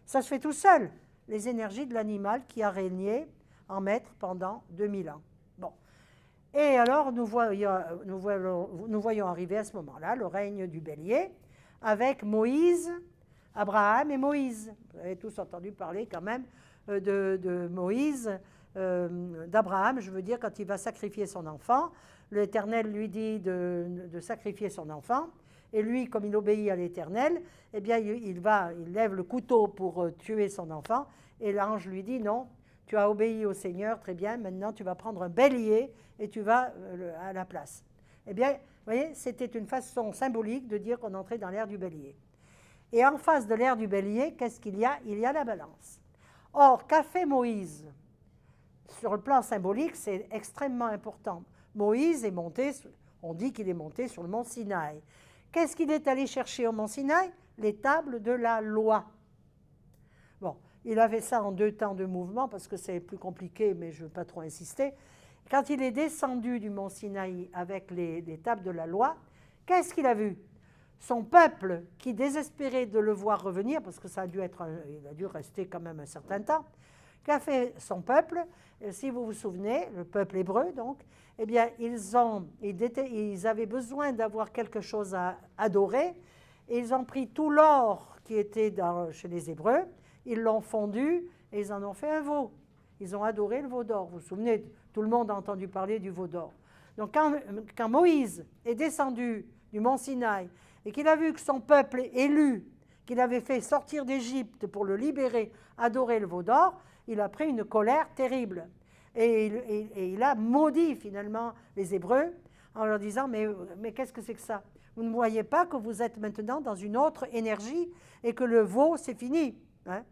ça se fait tout seul, les énergies de l'animal qui a régné en maître pendant 2000 ans. Bon. Et alors, nous voyons arriver à ce moment-là le règne du bélier avec Moïse, Abraham et Moïse. Vous avez tous entendu parler quand même de Moïse, d'Abraham, je veux dire, quand il va sacrifier son enfant. L'Éternel lui dit de sacrifier son enfant. Et lui, comme il obéit à l'Éternel, eh bien, il lève le couteau pour tuer son enfant. Et l'ange lui dit, non, tu as obéi au Seigneur, très bien, maintenant tu vas prendre un bélier et tu vas à la place. Eh bien, vous voyez, c'était une façon symbolique de dire qu'on entrait dans l'ère du bélier. Et en face de l'ère du bélier, qu'est-ce qu'il y a? Il y a la balance. Or, qu'a fait Moïse? Sur le plan symbolique, c'est extrêmement important. Moïse est monté, on dit qu'il est monté sur le mont Sinaï. Qu'est-ce qu'il est allé chercher au mont Sinaï? Les tables de la loi. Bon, il avait ça en 2 temps de mouvement parce que c'est plus compliqué, mais je ne veux pas trop insister. Quand il est descendu du mont Sinaï avec les tables de la loi, qu'est-ce qu'il a vu? Son peuple, qui désespérait de le voir revenir, parce que il a dû rester quand même un certain temps, qu'a fait son peuple? Si vous vous souvenez, le peuple hébreu, donc, eh bien, ils avaient besoin d'avoir quelque chose à adorer, et ils ont pris tout l'or qui était chez les Hébreux, ils l'ont fondu, et ils en ont fait un veau. Ils ont adoré le veau d'or. Vous vous souvenez, tout le monde a entendu parler du veau d'or. Donc, quand Moïse est descendu du mont Sinaï, et qu'il a vu que son peuple élu, qu'il avait fait sortir d'Égypte pour le libérer, adorer le veau d'or, il a pris une colère terrible. Et il a maudit finalement les Hébreux en leur disant mais qu'est-ce que c'est que ça? Vous ne voyez pas que vous êtes maintenant dans une autre énergie et que le veau, c'est fini, hein?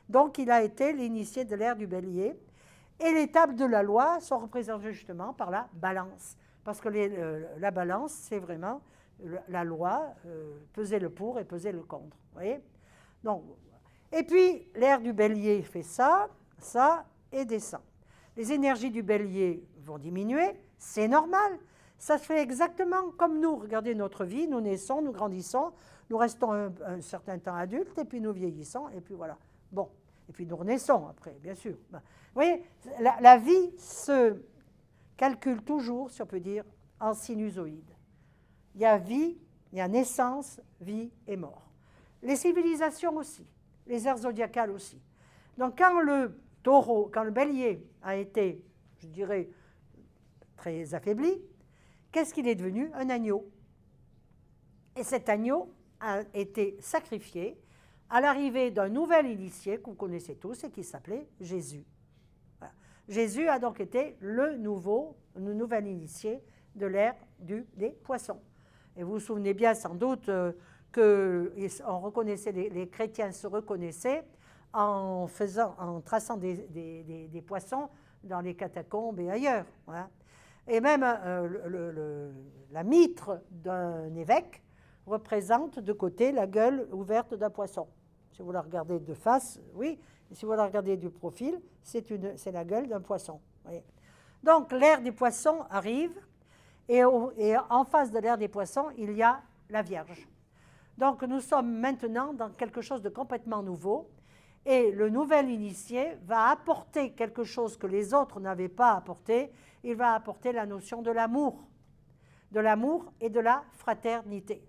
Donc il a été l'initié de l'ère du bélier. Et les tables de la loi sont représentées justement par la balance. Parce que la balance, c'est vraiment la loi, peser le pour et peser le contre. Voyez? Donc, Et puis, l'ère du bélier fait ça, ça, et descend. Les énergies du bélier vont diminuer, c'est normal. Ça se fait exactement comme nous. Regardez notre vie, nous naissons, nous grandissons, nous restons un certain temps adultes, et puis nous vieillissons, et puis voilà. Bon, et puis nous renaissons après, bien sûr. Vous voyez, la vie se calcule toujours, si on peut dire, en sinusoïde. Il y a vie, il y a naissance, vie et mort. Les civilisations aussi, les ères zodiacales aussi. Donc quand le taureau, quand le bélier a été, je dirais, très affaibli, qu'est-ce qu'il est devenu? Un agneau. Et cet agneau a été sacrifié à l'arrivée d'un nouvel initié que vous connaissez tous et qui s'appelait Jésus. Voilà. Jésus a donc été le nouvel initié de l'ère des poissons. Et vous vous souvenez bien sans doute qu'on reconnaissait, les chrétiens se reconnaissaient en traçant des poissons dans les catacombes et ailleurs. Voilà. Et même la mitre d'un évêque représente de côté la gueule ouverte d'un poisson. Si vous la regardez de face, oui, et si vous la regardez du profil, c'est la gueule d'un poisson. Voyez. Donc l'ère des poissons arrive, et en face de l'ère des poissons, il y a la Vierge. Donc nous sommes maintenant dans quelque chose de complètement nouveau, et le nouvel initié va apporter quelque chose que les autres n'avaient pas apporté. Il va apporter la notion de l'amour et de la fraternité.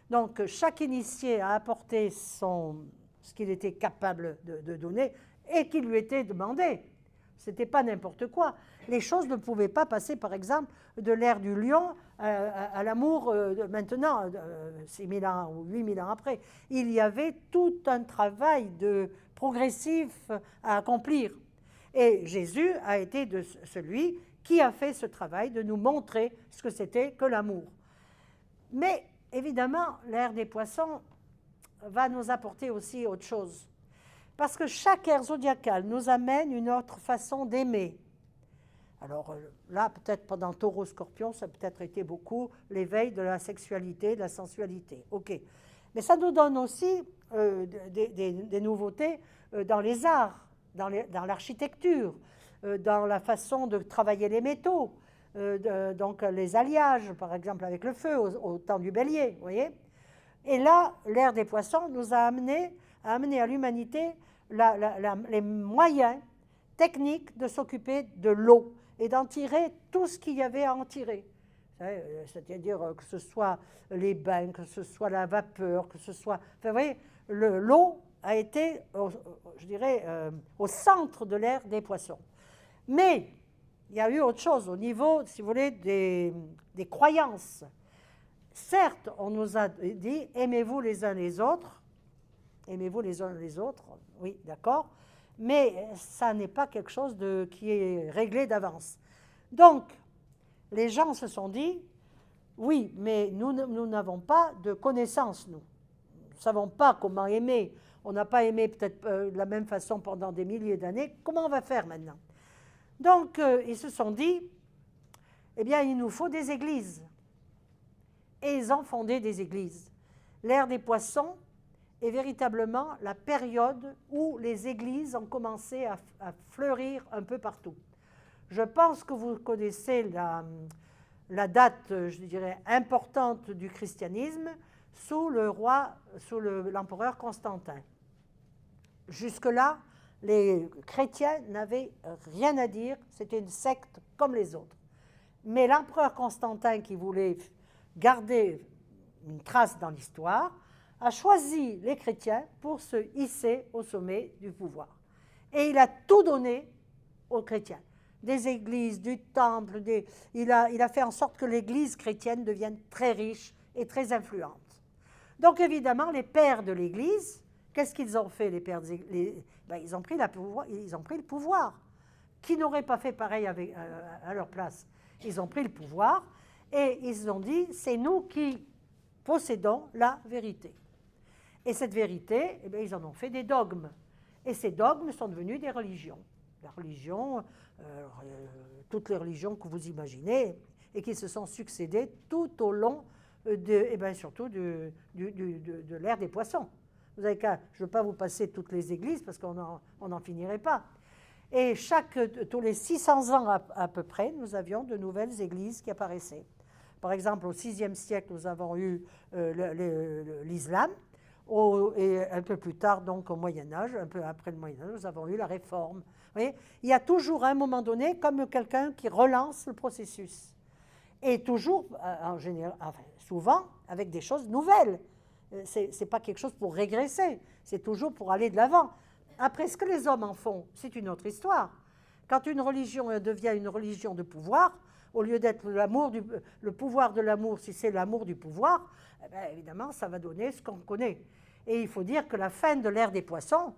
Donc chaque initié a apporté ce qu'il était capable de donner et qui lui était demandé. Ce n'était pas n'importe quoi. Les choses ne pouvaient pas passer, par exemple, de l'ère du lion à l'amour maintenant, 6 000 ans ou 8 000 ans après. Il y avait tout un travail progressif à accomplir. Et Jésus a été celui qui a fait ce travail de nous montrer ce que c'était que l'amour. Mais évidemment, l'ère des poissons va nous apporter aussi autre chose. Parce que chaque ère zodiacale nous amène une autre façon d'aimer. Alors là, peut-être pendant Taureau-Scorpion, ça a peut-être été beaucoup l'éveil de la sexualité, de la sensualité. OK. Mais ça nous donne aussi des nouveautés dans les arts, dans l'architecture, dans la façon de travailler les métaux, donc les alliages, par exemple, avec le feu, au temps du bélier, vous voyez. Et là, l'ère des poissons nous a amené à l'humanité les moyens techniques de s'occuper de l'eau et d'en tirer tout ce qu'il y avait à en tirer. C'est-à-dire que ce soit les bains, que ce soit la vapeur, que ce soit... Enfin, vous voyez, l'eau a été, je dirais, au centre de l'ère des poissons. Mais il y a eu autre chose au niveau, si vous voulez, des croyances. Certes, on nous a dit « aimez-vous les uns les autres », aimez-vous les uns les autres, oui, d'accord, mais ça n'est pas quelque chose qui est réglé d'avance. Donc, les gens se sont dit « oui, mais nous n'avons pas de connaissances, nous. Nous ne savons pas comment aimer. On n'a pas aimé peut-être de la même façon pendant des milliers d'années. Comment on va faire maintenant ?» Donc, ils se sont dit « eh bien, il nous faut des églises. » Et ils ont fondé des églises. L'ère des poissons est véritablement la période où les églises ont commencé à fleurir un peu partout. Je pense que vous connaissez la date, je dirais, importante du christianisme sous l'empereur Constantin. Jusque-là, les chrétiens n'avaient rien à dire, c'était une secte comme les autres. Mais l'empereur Constantin, qui voulait garder une trace dans l'histoire, a choisi les chrétiens pour se hisser au sommet du pouvoir. Et il a tout donné aux chrétiens. Des églises, du temple, il a fait en sorte que l'église chrétienne devienne très riche et très influente. Donc évidemment, les pères de l'église, qu'est-ce qu'ils ont fait, les pères de l'église? Ils ont pris le pouvoir. Qui n'aurait pas fait pareil à leur place? Ils ont pris le pouvoir et ils ont dit, c'est nous qui possédons la vérité. Et cette vérité, eh bien, ils en ont fait des dogmes. Et ces dogmes sont devenus des religions. La religion, toutes les religions que vous imaginez, et qui se sont succédées tout au long, surtout de l'ère des poissons. Vous avez qu'à, je ne veux pas vous passer toutes les églises parce qu'on n'en finirait pas. Et tous les 600 ans à peu près, nous avions de nouvelles églises qui apparaissaient. Par exemple, au VIe siècle, nous avons eu l'islam, et un peu plus tard, donc au Moyen-Âge, un peu après le Moyen-Âge, nous avons eu la Réforme. Vous voyez, il y a toujours à un moment donné comme quelqu'un qui relance le processus. Et toujours, en général, enfin, souvent, avec des choses nouvelles. Ce n'est pas quelque chose pour régresser, c'est toujours pour aller de l'avant. Après, ce que les hommes en font, c'est une autre histoire. Quand une religion devient une religion de pouvoir, au lieu d'être le pouvoir de l'amour, si c'est l'amour du pouvoir, eh bien, évidemment, ça va donner ce qu'on connaît. Et il faut dire que la fin de l'ère des poissons,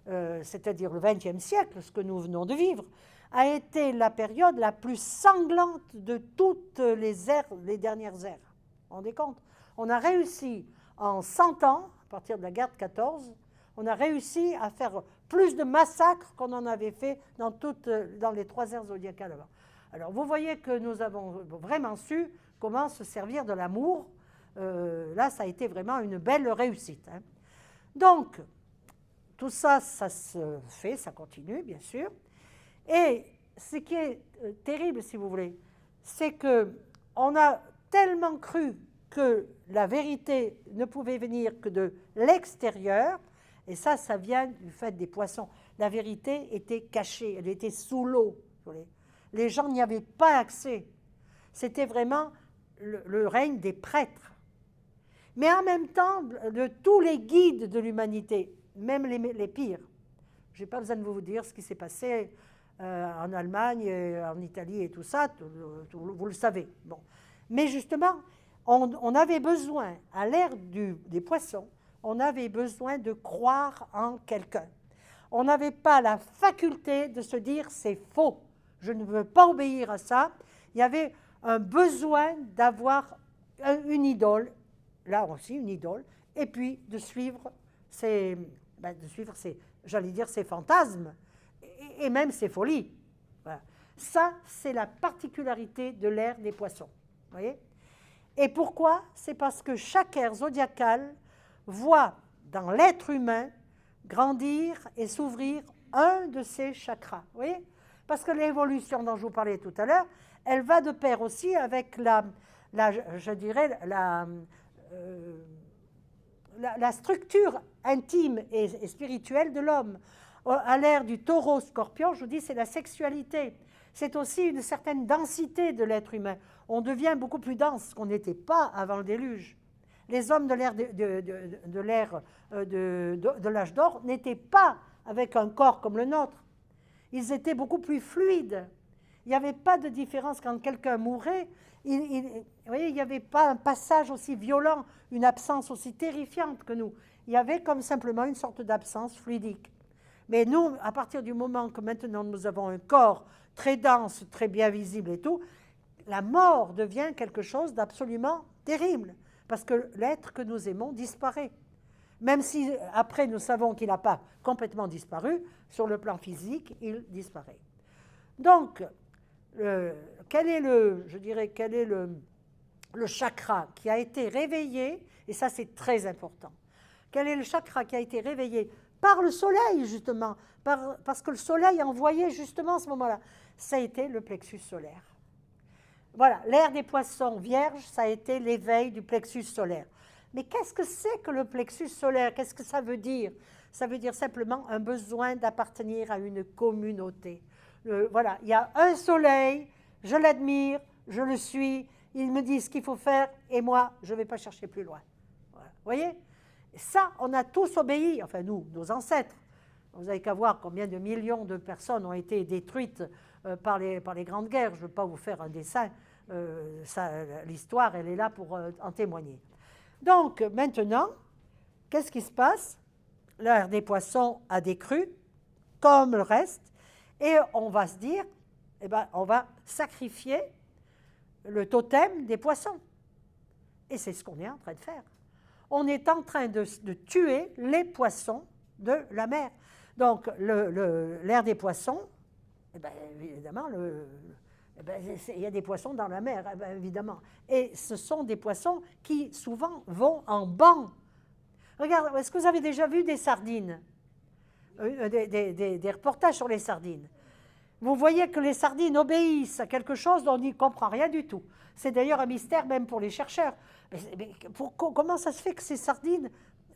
c'est-à-dire le XXe siècle, ce que nous venons de vivre, a été la période la plus sanglante de toutes les ères, les dernières ères. Vous vous rendez compte? On a réussi en 100 ans, à partir de la guerre de 14, on a réussi à faire plus de massacres qu'on en avait fait dans les 3 ères zodiacales avant. Alors vous voyez que nous avons vraiment su comment se servir de l'amour. Là, ça a été vraiment une belle réussite. Hein. Donc, tout ça, ça se fait, ça continue, bien sûr. Et ce qui est terrible, si vous voulez, c'est qu'on a tellement cru que la vérité ne pouvait venir que de l'extérieur, et ça vient du fait des poissons. La vérité était cachée, elle était sous l'eau. Les gens n'y avaient pas accès. C'était vraiment le règne des prêtres. Mais en même temps, de tous les guides de l'humanité, même les pires, je n'ai pas besoin de vous dire ce qui s'est passé en Allemagne, en Italie et tout ça, vous le savez. Bon. Mais justement, on avait besoin, à l'ère des poissons, on avait besoin de croire en quelqu'un. On n'avait pas la faculté de se dire c'est faux, je ne veux pas obéir à ça. Il y avait un besoin d'avoir une idole, là aussi une idole, et puis de suivre ses fantasmes et même ses folies. Voilà. Ça, c'est la particularité de l'ère des poissons. Voyez ? Et pourquoi ? C'est parce que chaque ère zodiacale voit dans l'être humain grandir et s'ouvrir un de ses chakras. Vous voyez ? Parce que l'évolution dont je vous parlais tout à l'heure, elle va de pair aussi avec la structure intime et spirituelle de l'homme. À l'ère du taureau-scorpion, je vous dis, c'est la sexualité. C'est aussi une certaine densité de l'être humain. On devient beaucoup plus dense qu'on n'était pas avant le déluge. Les hommes de l'âge d'or n'étaient pas avec un corps comme le nôtre. Ils étaient beaucoup plus fluides. Il n'y avait pas de différence quand quelqu'un mourait. Vous voyez, il n'y avait pas un passage aussi violent, une absence aussi terrifiante que nous. Il y avait comme simplement une sorte d'absence fluidique. Mais nous, à partir du moment que maintenant nous avons un corps très dense, très bien visible et tout, la mort devient quelque chose d'absolument terrible, parce que l'être que nous aimons disparaît. Même si après nous savons qu'il n'a pas complètement disparu, sur le plan physique, il disparaît. Donc, quel est le chakra qui a été réveillé, et ça c'est très important, quel est le chakra qui a été réveillé par le soleil, justement, parce que le soleil envoyait justement à ce moment-là, ça a été le plexus solaire. Voilà, l'ère des poissons vierges, ça a été l'éveil du plexus solaire. Mais qu'est-ce que c'est que le plexus solaire? Qu'est-ce que ça veut dire? Ça veut dire simplement un besoin d'appartenir à une communauté. Voilà, il y a un soleil, je l'admire, je le suis, il me dit ce qu'il faut faire, et moi, je ne vais pas chercher plus loin. Voilà. Vous voyez? Ça, on a tous obéi, enfin nous, nos ancêtres. Vous n'avez qu'à voir combien de millions de personnes ont été détruites par les grandes guerres. Je ne veux pas vous faire un dessin, l'histoire, elle est là pour en témoigner. Donc, maintenant, qu'est-ce qui se passe? L'ère des poissons a décru, comme le reste, et on va se dire, eh ben, on va sacrifier le totem des poissons. Et c'est ce qu'on est en train de faire. On est en train de tuer les poissons de la mer. Donc, l'ère des poissons, eh bien, évidemment, il y a des poissons dans la mer, eh bien, évidemment. Et ce sont des poissons qui, souvent, vont en banc. Regarde, est-ce que vous avez déjà vu des sardines? Des reportages sur les sardines. Vous voyez que les sardines obéissent à quelque chose dont on n'y comprend rien du tout. C'est d'ailleurs un mystère même pour les chercheurs. Comment ça se fait que ces sardines,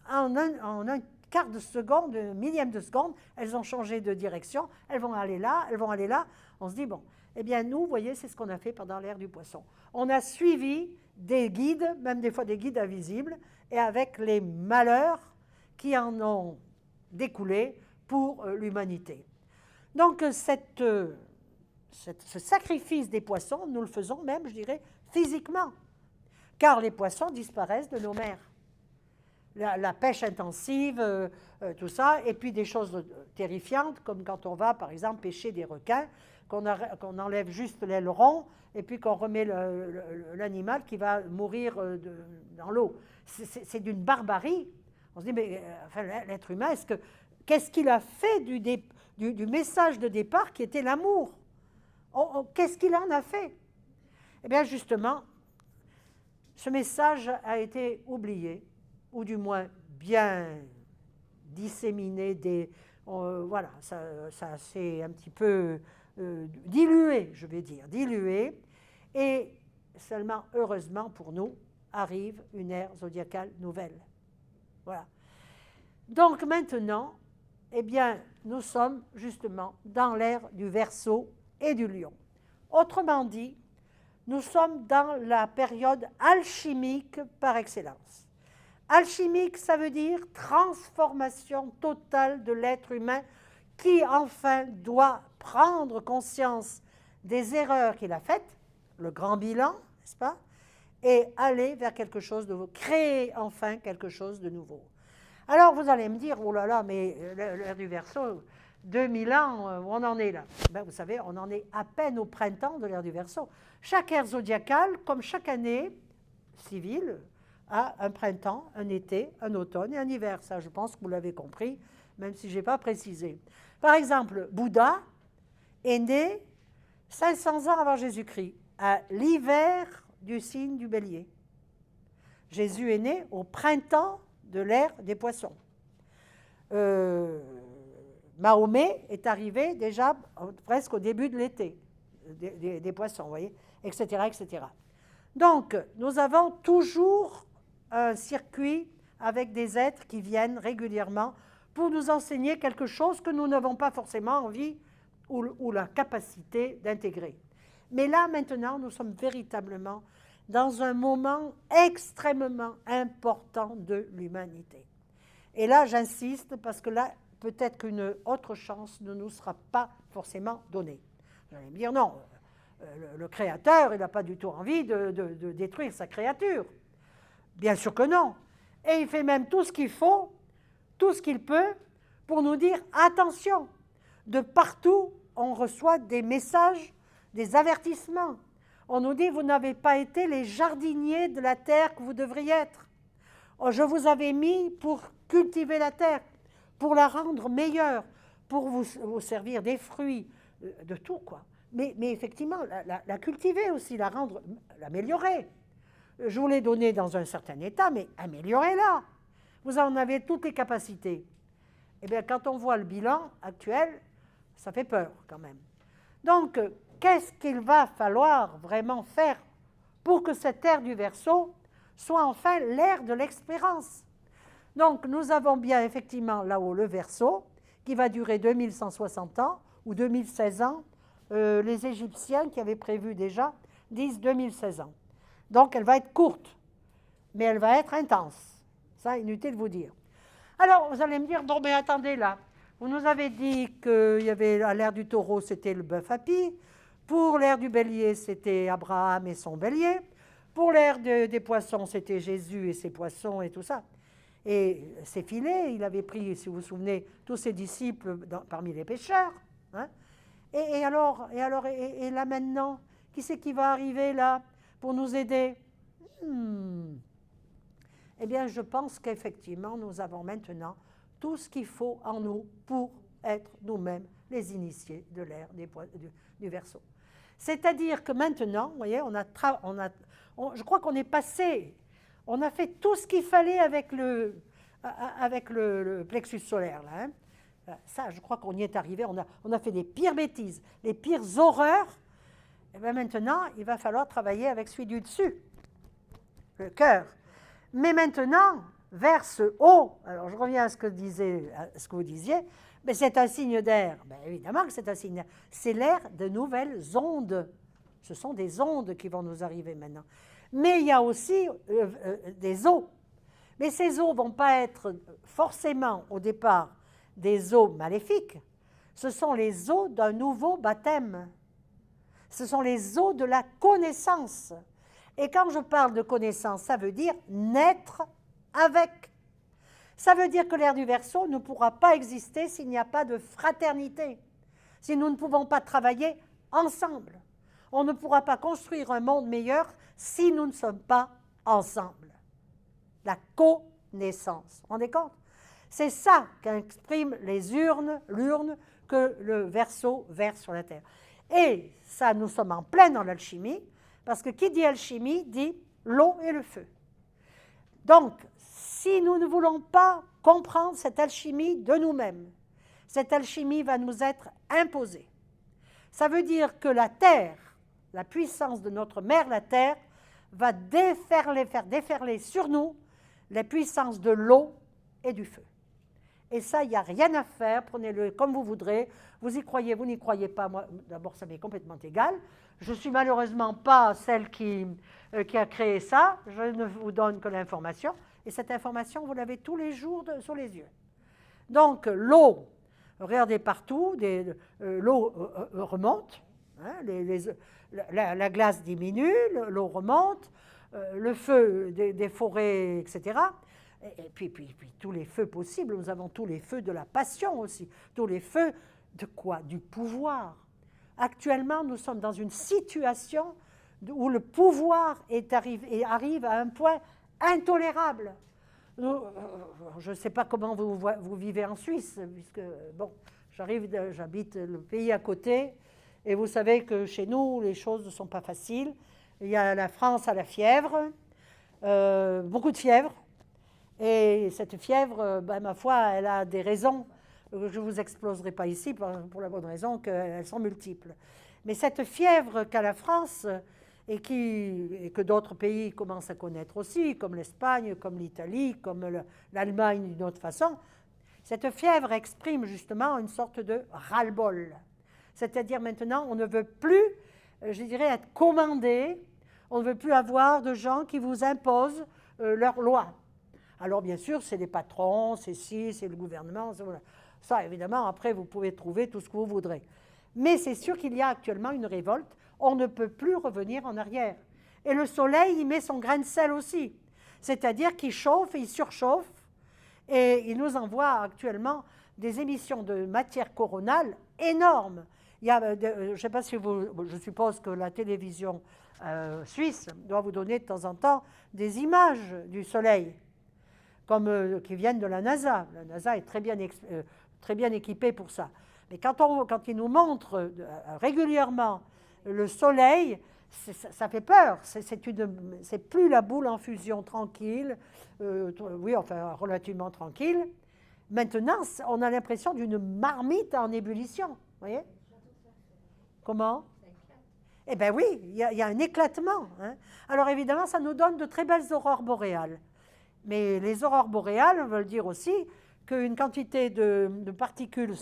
en un quart de seconde, un millième de seconde, elles ont changé de direction, elles vont aller là, elles vont aller là. On se dit, bon, eh bien nous, vous voyez, c'est ce qu'on a fait pendant l'ère du poisson. On a suivi des guides, même des fois des guides invisibles, et avec les malheurs qui en ont découlé pour l'humanité. Donc ce sacrifice des poissons, nous le faisons même, je dirais, physiquement, car les poissons disparaissent de nos mers. La pêche intensive, tout ça, et puis des choses terrifiantes, comme quand on va, par exemple, pêcher des requins, qu'on enlève juste l'aileron, et puis qu'on remet l'animal qui va mourir dans l'eau. C'est d'une barbarie. On se dit, mais enfin, l'être humain, qu'est-ce qu'il a fait du message de départ qui était l'amour? Qu'est-ce qu'il en a fait? Eh bien, justement, ce message a été oublié, ou du moins bien disséminé. Voilà, ça s'est un petit peu dilué, je vais dire, dilué. Et seulement, heureusement pour nous, arrive une ère zodiacale nouvelle. Voilà. Donc maintenant, eh bien, nous sommes justement dans l'ère du Verseau et du Lion. Autrement dit, nous sommes dans la période alchimique par excellence. Alchimique, ça veut dire transformation totale de l'être humain qui enfin doit prendre conscience des erreurs qu'il a faites, le grand bilan, n'est-ce pas, et aller vers quelque chose de nouveau, créer enfin quelque chose de nouveau. Alors vous allez me dire, oh là là, mais l'ère du Verseau, 2000 ans, où on en est là? Ben, vous savez, on en est à peine au printemps de l'ère du Verseau. Chaque ère zodiacale, comme chaque année civile, a un printemps, un été, un automne et un hiver. Ça, je pense que vous l'avez compris, même si je n'ai pas précisé. Par exemple, Bouddha est né 500 ans avant Jésus-Christ, à l'hiver du signe du Bélier. Jésus est né au printemps de l'ère des poissons. Mahomet est arrivé déjà presque au début de l'été des poissons, vous voyez, etc., etc. Donc, nous avons toujours un circuit avec des êtres qui viennent régulièrement pour nous enseigner quelque chose que nous n'avons pas forcément envie ou la capacité d'intégrer. Mais là, maintenant, nous sommes véritablement dans un moment extrêmement important de l'humanité. Et là, j'insiste, parce que là, peut-être qu'une autre chance ne nous sera pas forcément donnée. Vous allez me dire, non, le Créateur, il n'a pas du tout envie de détruire sa créature. Bien sûr que non. Et il fait même tout ce qu'il faut, tout ce qu'il peut, pour nous dire, attention, de partout, on reçoit des messages, des avertissements. On nous dit, vous n'avez pas été les jardiniers de la terre que vous devriez être. Je vous avais mis pour cultiver la terre, pour la rendre meilleure, pour vous servir des fruits, de tout, quoi. Mais effectivement, la cultiver aussi, l'améliorer. Je vous l'ai donnée dans un certain état, mais améliorez-la. Vous en avez toutes les capacités. Eh bien, quand on voit le bilan actuel, ça fait peur quand même. Donc, qu'est-ce qu'il va falloir vraiment faire pour que cette ère du Verseau soit enfin l'ère de l'expérience? Donc, nous avons bien effectivement là-haut le Verseau, qui va durer 2160 ans ou 2016 ans. Les Égyptiens qui avaient prévu déjà disent 2016 ans. Donc, elle va être courte, mais elle va être intense. Ça, inutile de vous dire. Alors, vous allez me dire, bon, mais attendez là, vous nous avez dit qu'il y avait à l'ère du Taureau, c'était le bœuf à pie. Pour l'ère du Bélier, c'était Abraham et son bélier. Pour l'ère des poissons, c'était Jésus et ses poissons et tout ça. Et ses filets, il avait pris, si vous vous souvenez, tous ses disciples parmi les pêcheurs. Hein. Et là maintenant, qui c'est qui va arriver là pour nous aider? Eh bien, je pense qu'effectivement, nous avons maintenant tout ce qu'il faut en nous pour être nous-mêmes les initiés de l'ère du Verseau. C'est-à-dire que maintenant, vous voyez, je crois qu'on est passé, on a fait tout ce qu'il fallait avec avec le plexus solaire, là. Hein. Ça, je crois qu'on y est arrivé. On a fait les pires bêtises, les pires horreurs. Et bien maintenant, il va falloir travailler avec celui du dessus, le cœur. Mais maintenant, vers ce haut, alors je reviens à ce que vous disiez, mais c'est un signe d'air. Ben évidemment que c'est un signe d'air. C'est l'air de nouvelles ondes. Ce sont des ondes qui vont nous arriver maintenant. Mais il y a aussi des eaux. Mais ces eaux ne vont pas être forcément au départ des eaux maléfiques. Ce sont les eaux d'un nouveau baptême. Ce sont les eaux de la connaissance. Et quand je parle de connaissance, ça veut dire naître avec. Ça veut dire que l'ère du Verseau ne pourra pas exister s'il n'y a pas de fraternité, si nous ne pouvons pas travailler ensemble. On ne pourra pas construire un monde meilleur si nous ne sommes pas ensemble. La connaissance. Vous vous rendez compte? C'est ça qu'expriment l'urne que le Verseau verse sur la terre. Et ça, nous sommes en plein dans l'alchimie, parce que qui dit alchimie dit l'eau et le feu. Donc, si nous ne voulons pas comprendre cette alchimie de nous-mêmes, cette alchimie va nous être imposée. Ça veut dire que la terre, la puissance de notre mère, la terre, va faire déferler sur nous les puissances de l'eau et du feu. Et ça, il n'y a rien à faire, prenez-le comme vous voudrez, vous y croyez, vous n'y croyez pas, moi, d'abord, ça m'est complètement égal. Je ne suis malheureusement pas celle qui a créé ça, je ne vous donne que l'information, et cette information, vous l'avez tous les jours sous les yeux. Donc, l'eau, regardez partout, l'eau remonte, hein, la glace diminue, l'eau remonte, le feu des forêts, etc., et puis tous les feux possibles, nous avons tous les feux de la passion aussi, tous les feux de quoi? Du pouvoir. Actuellement, nous sommes dans une situation où le pouvoir arrive à un point intolérable. Je ne sais pas comment vous vivez en Suisse, puisque, bon, j'habite le pays à côté, et vous savez que chez nous, les choses ne sont pas faciles. Il y a la France à la fièvre, beaucoup de fièvre. Et cette fièvre, ben, ma foi, elle a des raisons que je ne vous exploserai pas ici pour la bonne raison qu'elles sont multiples. Mais cette fièvre qu'a la France et que d'autres pays commencent à connaître aussi, comme l'Espagne, comme l'Italie, comme l'Allemagne d'une autre façon, cette fièvre exprime justement une sorte de ras-le-bol. C'est-à-dire maintenant, on ne veut plus, je dirais, être commandé, on ne veut plus avoir de gens qui vous imposent leurs lois. Alors, bien sûr, c'est les patrons, c'est le gouvernement, voilà. Ça, évidemment, après, vous pouvez trouver tout ce que vous voudrez. Mais c'est sûr qu'il y a actuellement une révolte, on ne peut plus revenir en arrière. Et le soleil, il met son grain de sel aussi, c'est-à-dire qu'il chauffe, il surchauffe, et il nous envoie actuellement des émissions de matière coronale énormes. Il y a, je ne sais pas si je suppose que la télévision suisse doit vous donner de temps en temps des images du soleil, comme qui viennent de la NASA. La NASA est très bien équipée pour ça. Mais quand ils nous montrent régulièrement le soleil, ça fait peur. C'est plus la boule en fusion tranquille, oui, enfin relativement tranquille. Maintenant, on a l'impression d'une marmite en ébullition. Vous voyez? Comment? Eh bien oui, il y a un éclatement. Hein. Alors évidemment, ça nous donne de très belles aurores boréales. Mais les aurores boréales veulent dire aussi qu'une quantité de particules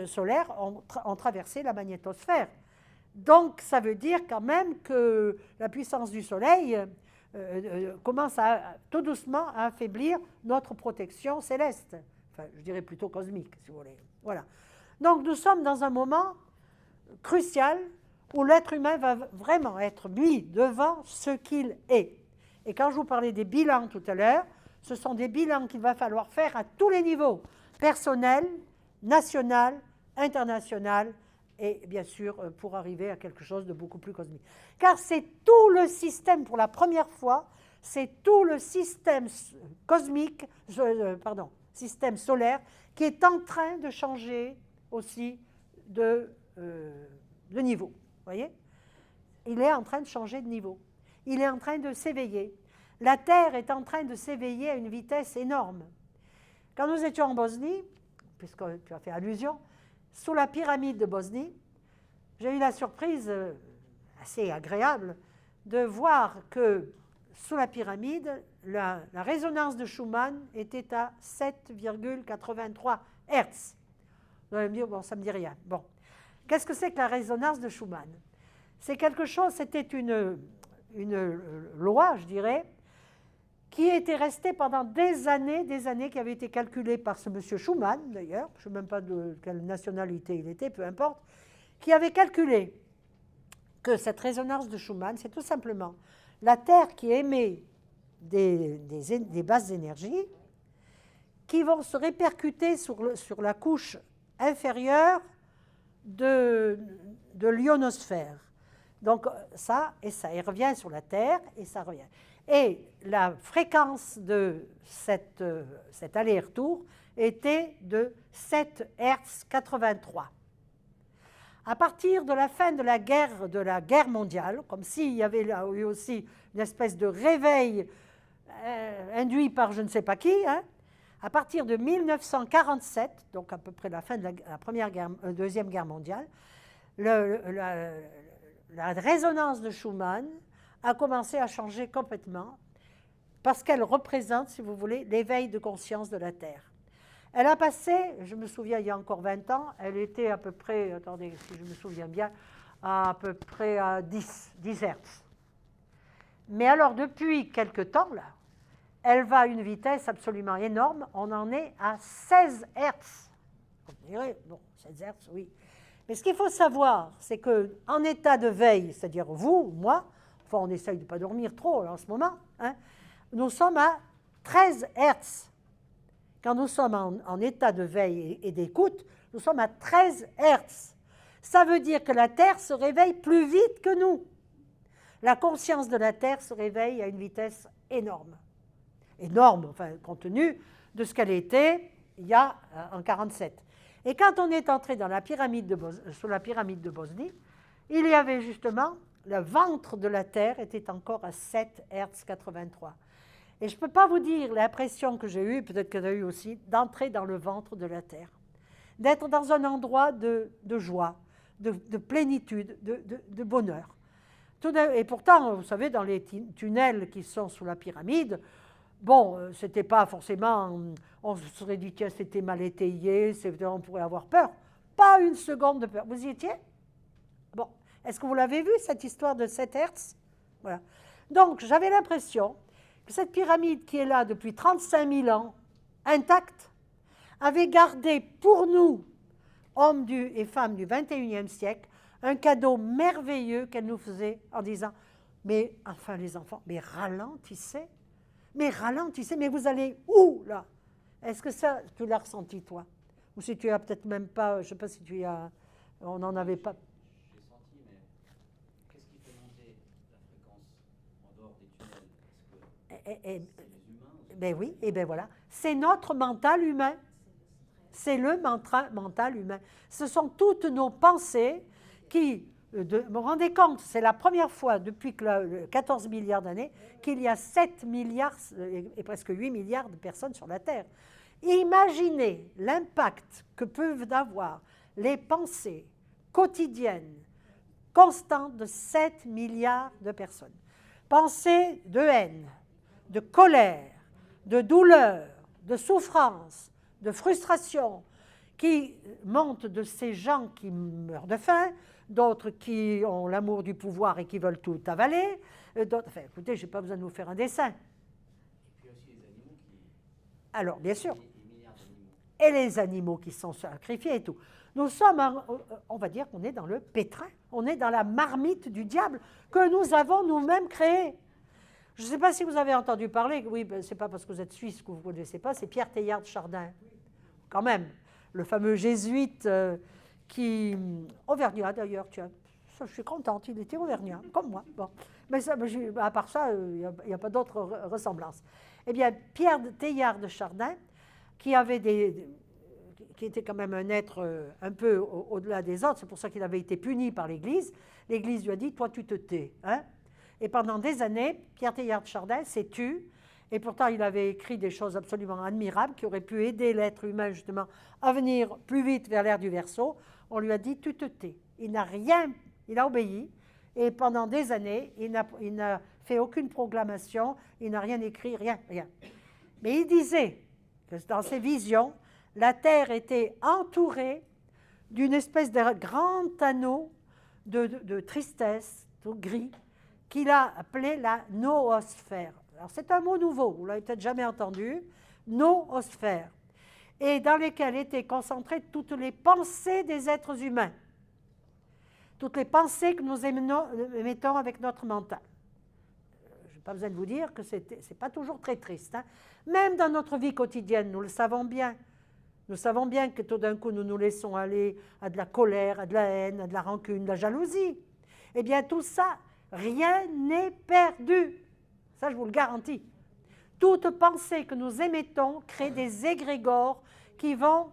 solaires ont traversé la magnétosphère. Donc, ça veut dire quand même que la puissance du Soleil commence tout doucement à affaiblir notre protection céleste. Enfin, je dirais plutôt cosmique, si vous voulez. Voilà. Donc, nous sommes dans un moment crucial où l'être humain va vraiment être mis devant ce qu'il est. Et quand je vous parlais des bilans tout à l'heure, ce sont des bilans qu'il va falloir faire à tous les niveaux, personnel, national, international, et bien sûr pour arriver à quelque chose de beaucoup plus cosmique. Car c'est tout le système, pour la première fois, c'est tout le système cosmique, système solaire, qui est en train de changer aussi de niveau. Vous voyez? Il est en train de changer de niveau. Il est en train de s'éveiller. La Terre est en train de s'éveiller à une vitesse énorme. Quand nous étions en Bosnie, puisque tu as fait allusion, sous la pyramide de Bosnie, j'ai eu la surprise assez agréable de voir que sous la pyramide, la résonance de Schumann était à 7,83 Hertz. Vous allez me dire, bon, ça ne me dit rien. Bon, qu'est-ce que c'est que la résonance de Schumann? C'est quelque chose, c'était une loi, je dirais, qui était restée pendant des années, qui avait été calculée par ce monsieur Schumann, d'ailleurs, je ne sais même pas de quelle nationalité il était, peu importe, qui avait calculé que cette résonance de Schumann, c'est tout simplement la Terre qui émet des basses énergies qui vont se répercuter sur la couche inférieure de l'ionosphère. Donc ça, et ça, il revient sur la Terre, et ça revient. Et la fréquence de cet aller-retour était de 7 Hertz 83. À partir de la fin de la guerre mondiale, comme s'il y avait là eu aussi une espèce de réveil induit par je ne sais pas qui, hein, à partir de 1947, donc à peu près la fin de la Deuxième Guerre mondiale, la résonance de Schumann a commencé à changer complètement parce qu'elle représente, si vous voulez, l'éveil de conscience de la Terre. Elle a passé, je me souviens, il y a encore 20 ans, elle était à peu près, attendez, si je me souviens bien, à peu près à 10 Hertz. Mais alors, depuis quelque temps, là, elle va à une vitesse absolument énorme, on en est à 16 Hertz. On dirait, bon, 16 Hertz, oui. Mais ce qu'il faut savoir, c'est qu'en état de veille, c'est-à-dire vous, moi, enfin on essaye de ne pas dormir trop là, en ce moment, hein, nous sommes à 13 Hertz. Quand nous sommes en état de veille et d'écoute, nous sommes à 13 Hertz. Ça veut dire que la Terre se réveille plus vite que nous. La conscience de la Terre se réveille à une vitesse énorme. Énorme, enfin, compte tenu de ce qu'elle était il y a en 1947. Et quand on est entré dans sous la pyramide de Bosnie, il y avait justement, le ventre de la Terre était encore à 7 Hertz 83. Et je ne peux pas vous dire l'impression que j'ai eue, peut-être que tu as eu aussi, d'entrer dans le ventre de la Terre. D'être dans un endroit de joie, de plénitude, de bonheur. Et pourtant, vous savez, dans les tunnels qui sont sous la pyramide, bon, c'était pas forcément, on se serait dit, tiens, c'était mal étayé, on pourrait avoir peur. Pas une seconde de peur. Vous y étiez? Bon, est-ce que vous l'avez vu, cette histoire de 7 Hertz? Voilà. Donc, j'avais l'impression que cette pyramide qui est là depuis 35 000 ans, intacte, avait gardé pour nous, hommes et femmes du 21e siècle, un cadeau merveilleux qu'elle nous faisait en disant, mais enfin les enfants, mais ralentissez, mais vous allez où là? Est-ce que ça, tu l'as ressenti toi? Ou si tu as peut-être même pas, je ne sais pas si tu as, on n'en avait pas. J'ai senti, mais qu'est-ce qui fait monter la fréquence en dehors des tunnels? Est-ce que c'est les humains? Ben oui, et bien voilà, c'est notre mental humain. C'est le mental humain. Ce sont toutes nos pensées qui, me rendez compte, c'est la première fois depuis 14 milliards d'années qu'il y a 7 milliards et presque 8 milliards de personnes sur la Terre. Imaginez l'impact que peuvent avoir les pensées quotidiennes, constantes de 7 milliards de personnes. Pensées de haine, de colère, de douleur, de souffrance, de frustration, qui montent de ces gens qui meurent de faim, d'autres qui ont l'amour du pouvoir et qui veulent tout avaler, d'autres, enfin écoutez, je n'ai pas besoin de vous faire un dessin. Et puis aussi les animaux qui... Alors, bien sûr. Les milliards d'animaux. Et les animaux qui sont sacrifiés et tout. Nous sommes, on va dire qu'on est dans le pétrin, on est dans la marmite du diable que nous avons nous-mêmes créée. Je ne sais pas si vous avez entendu parler, oui, ben, ce n'est pas parce que vous êtes suisse que vous ne connaissez pas, c'est Pierre Teilhard de Chardin, quand même, le fameux jésuite qui, auvergnat d'ailleurs, tiens, ça, je suis contente, il était auvergnat, comme moi. Bon. Mais ça, à part ça, il n'y a pas d'autre ressemblance. Eh bien, Pierre Teilhard de Chardin, qui était quand même un être un peu au-delà des autres, c'est pour ça qu'il avait été puni par l'Église. L'Église lui a dit, toi tu te tais. Hein? Et pendant des années, Pierre Teilhard de Chardin s'est tu Et pourtant, il avait écrit des choses absolument admirables qui auraient pu aider l'être humain justement à venir plus vite vers l'ère du Verseau. On lui a dit, tu te tais. Il n'a rien, il a obéi. Et pendant des années, il n'a fait aucune proclamation, il n'a rien écrit, rien. Mais il disait que dans ses visions, la Terre était entourée d'une espèce de grand anneau de tristesse, tout gris, qu'il a appelé la noosphère. Alors c'est un mot nouveau, vous l'avez peut-être jamais entendu, noosphère, et dans lesquelles étaient concentrées toutes les pensées des êtres humains, toutes les pensées que nous émettons avec notre mental. Je n'ai pas besoin de vous dire que ce n'est pas toujours très triste, hein. Même dans notre vie quotidienne, nous le savons bien. Nous savons bien que tout d'un coup, nous nous laissons aller à de la colère, à de la haine, à de la rancune, de la jalousie. Eh bien, tout ça, rien n'est perdu. Ça, je vous le garantis. Toute pensée que nous émettons crée des égrégores qui vont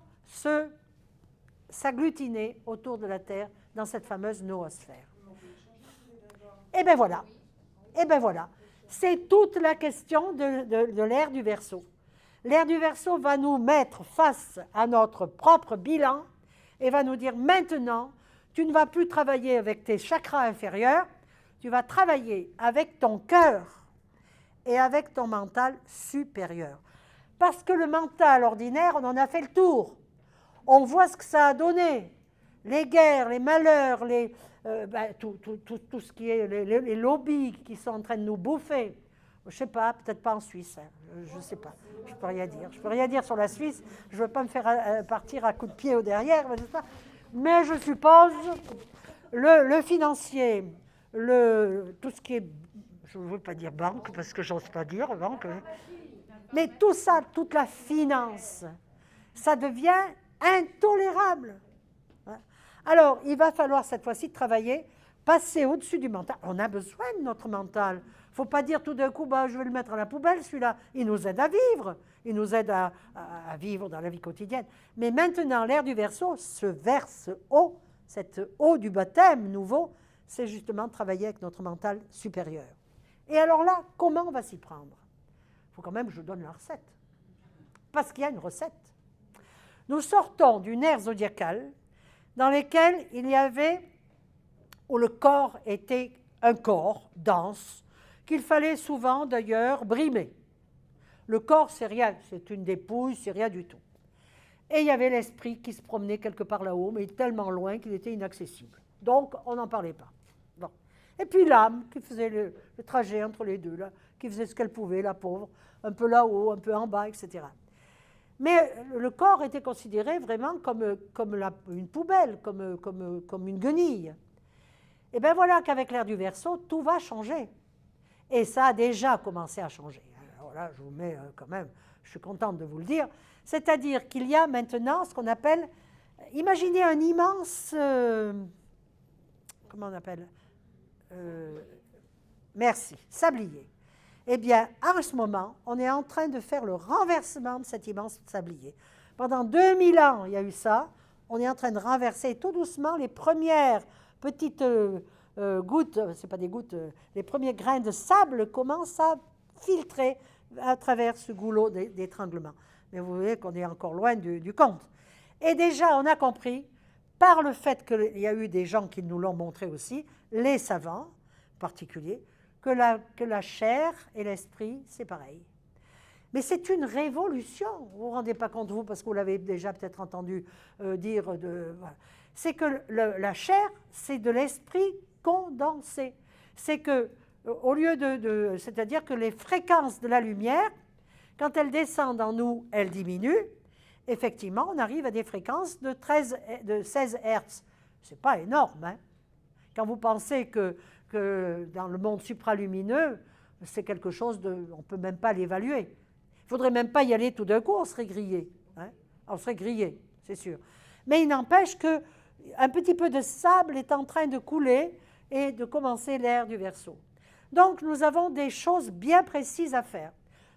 s'agglutiner autour de la Terre dans cette fameuse noosphère. Et bien voilà. Et bien voilà. C'est toute la question de l'ère du Verseau. L'ère du Verseau va nous mettre face à notre propre bilan et va nous dire maintenant, tu ne vas plus travailler avec tes chakras inférieurs, tu vas travailler avec ton cœur et avec ton mental supérieur. Parce que le mental ordinaire, on en a fait le tour. On voit ce que ça a donné. Les guerres, les malheurs, tout ce qui est les lobbies qui sont en train de nous bouffer. Je ne sais pas, peut-être pas en Suisse, hein. Je ne sais pas, je ne peux rien dire. Je ne peux rien dire sur la Suisse, je ne veux pas me faire partir à coups de pied au derrière, mais je suppose le financier, tout ce qui est, je ne veux pas dire banque, parce que j'ose pas dire banque, mais tout ça, toute la finance, ça devient intolérable. Alors, il va falloir cette fois-ci travailler, passer au-dessus du mental. On a besoin de notre mental. Il ne faut pas dire tout d'un coup, je vais le mettre à la poubelle, celui-là. Il nous aide à vivre. Il nous aide à vivre dans la vie quotidienne. Mais maintenant, l'ère du Verseau, ce verse haut, cette eau du baptême nouveau, c'est justement travailler avec notre mental supérieur. Et alors là, comment on va s'y prendre? Il faut quand même que je donne la recette. Parce qu'il y a une recette. Nous sortons d'une ère zodiacale dans laquelle il y avait, où le corps était un corps dense, qu'il fallait souvent d'ailleurs brimer. Le corps, c'est rien, c'est une dépouille, c'est rien du tout. Et il y avait l'esprit qui se promenait quelque part là-haut, mais tellement loin qu'il était inaccessible. Donc, on n'en parlait pas. Bon. Et puis l'âme qui faisait le trajet entre les deux, là, qui faisait ce qu'elle pouvait, la pauvre, un peu là-haut, un peu en bas, etc. Mais le corps était considéré vraiment comme une poubelle, comme une guenille. Et bien voilà qu'avec l'ère du Verseau, tout va changer. Et ça a déjà commencé à changer. Alors là, je vous mets quand même, je suis contente de vous le dire, c'est-à-dire qu'il y a maintenant ce qu'on appelle, imaginez un immense, comment on appelle, merci, sablier. Eh bien, en ce moment, on est en train de faire le renversement de cet immense sablier. Pendant 2000 ans, il y a eu ça. On est en train de renverser tout doucement les premières petites gouttes, c'est pas des gouttes, les premiers grains de sable commencent à filtrer à travers ce goulot d'étranglement. Mais vous voyez qu'on est encore loin du compte. Et déjà, on a compris, par le fait qu'il y a eu des gens qui nous l'ont montré aussi, les savants en particulier, que la chair et l'esprit, c'est pareil. Mais c'est une révolution. Vous ne vous rendez pas compte, vous, parce que vous l'avez déjà peut-être entendu dire. Voilà. C'est que la chair, c'est de l'esprit condensé. C'est que, au lieu c'est-à-dire que les fréquences de la lumière, quand elles descendent en nous, elles diminuent. Effectivement, on arrive à des fréquences de 16 Hertz. Ce n'est pas énorme, hein? Quand vous pensez que dans le monde supralumineux, c'est quelque chose on ne peut même pas l'évaluer. Il ne faudrait même pas y aller tout d'un coup, on serait grillé. Hein? On serait grillé, c'est sûr. Mais il n'empêche qu'un petit peu de sable est en train de couler et de commencer l'ère du Verseau. Donc, nous avons des choses bien précises à faire.